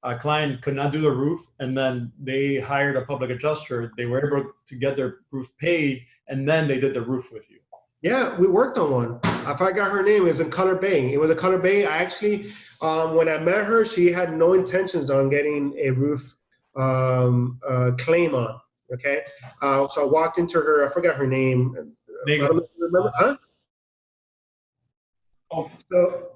a client could not do the roof and then they hired a public adjuster, they were able to get their roof paid, and then they did the roof with you. yeah, we worked on one. If I got her name, it was in Color Bay. It was a Color Bay. I actually, when I met her, she had no intentions on getting a roof claim on. Okay, so I walked into her. I forgot her name. I don't remember, huh? Oh, So,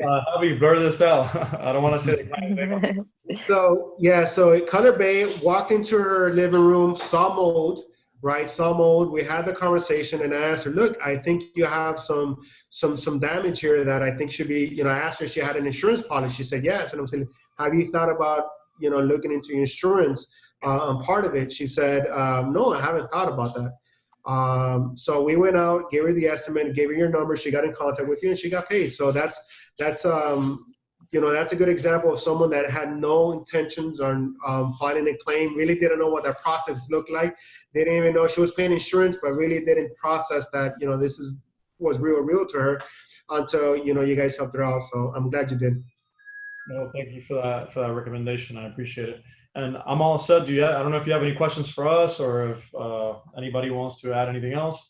how do we blur this out? I don't want to say the client's name. so yeah, so Color Bay, walked into her living room, saw mold, right? Saw mold. We had the conversation, and I asked her, "Look, I think you have some damage here that I think should be." You know, I asked her if she had an insurance policy. She said yes, and I'm saying, "Have you thought about looking into insurance on part of it?" She said, "No, I haven't thought about that." So we went out, gave her the estimate, gave her your number. She got in contact with you, and she got paid. So that's that's a good example of someone that had no intentions on filing a claim. Really didn't know what that process looked like. They didn't even know she was paying insurance, but really didn't process that this was real to her until you guys helped her out. So I'm glad you did. No, thank you for that recommendation. I appreciate it. And I'm all set. I don't know if you have any questions for us, or if anybody wants to add anything else.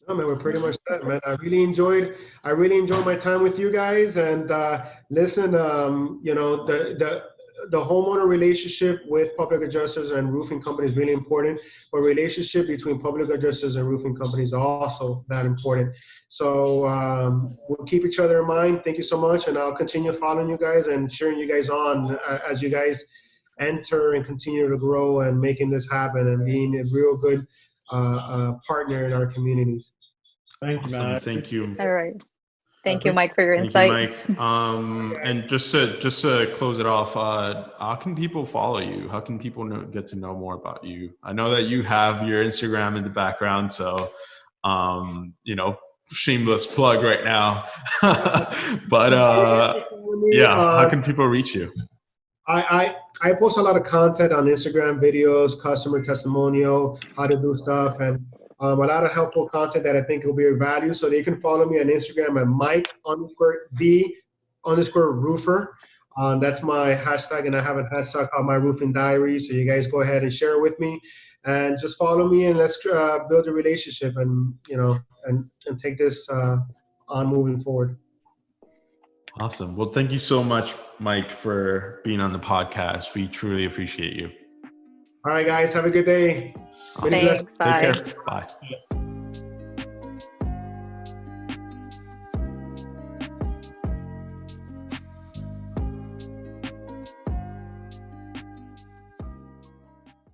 No, man, we're pretty much set, man. I really enjoyed my time with you guys. And listen, the homeowner relationship with public adjusters and roofing companies is really important, but relationship between public adjusters and roofing companies is also that important. So we'll keep each other in mind. Thank you so much, and I'll continue following you guys and cheering you guys on as you guys enter and continue to grow and making this happen and being a real good partner in our communities. Thank you, man. Thank you. All right. Thank you, Mike, for your insight. Thank you, Mike. And just to close it off, how can people follow you? How can people get to know more about you? I know that you have your Instagram in the background, so shameless plug right now. But how can people reach you? I post a lot of content on Instagram, videos, customer testimonial, how to do stuff, and a lot of helpful content that I think will be of value. So they can follow me on Instagram at Mike_the_roofer. That's my hashtag, and I have a hashtag called My Roofing Diary. So you guys go ahead and share it with me, and just follow me, and let's build a relationship, and and take this on moving forward. Awesome. Well, thank you so much, Mike, for being on the podcast. We truly appreciate you. All right, guys. Have a good day. Thanks. Bye. Take care. Bye.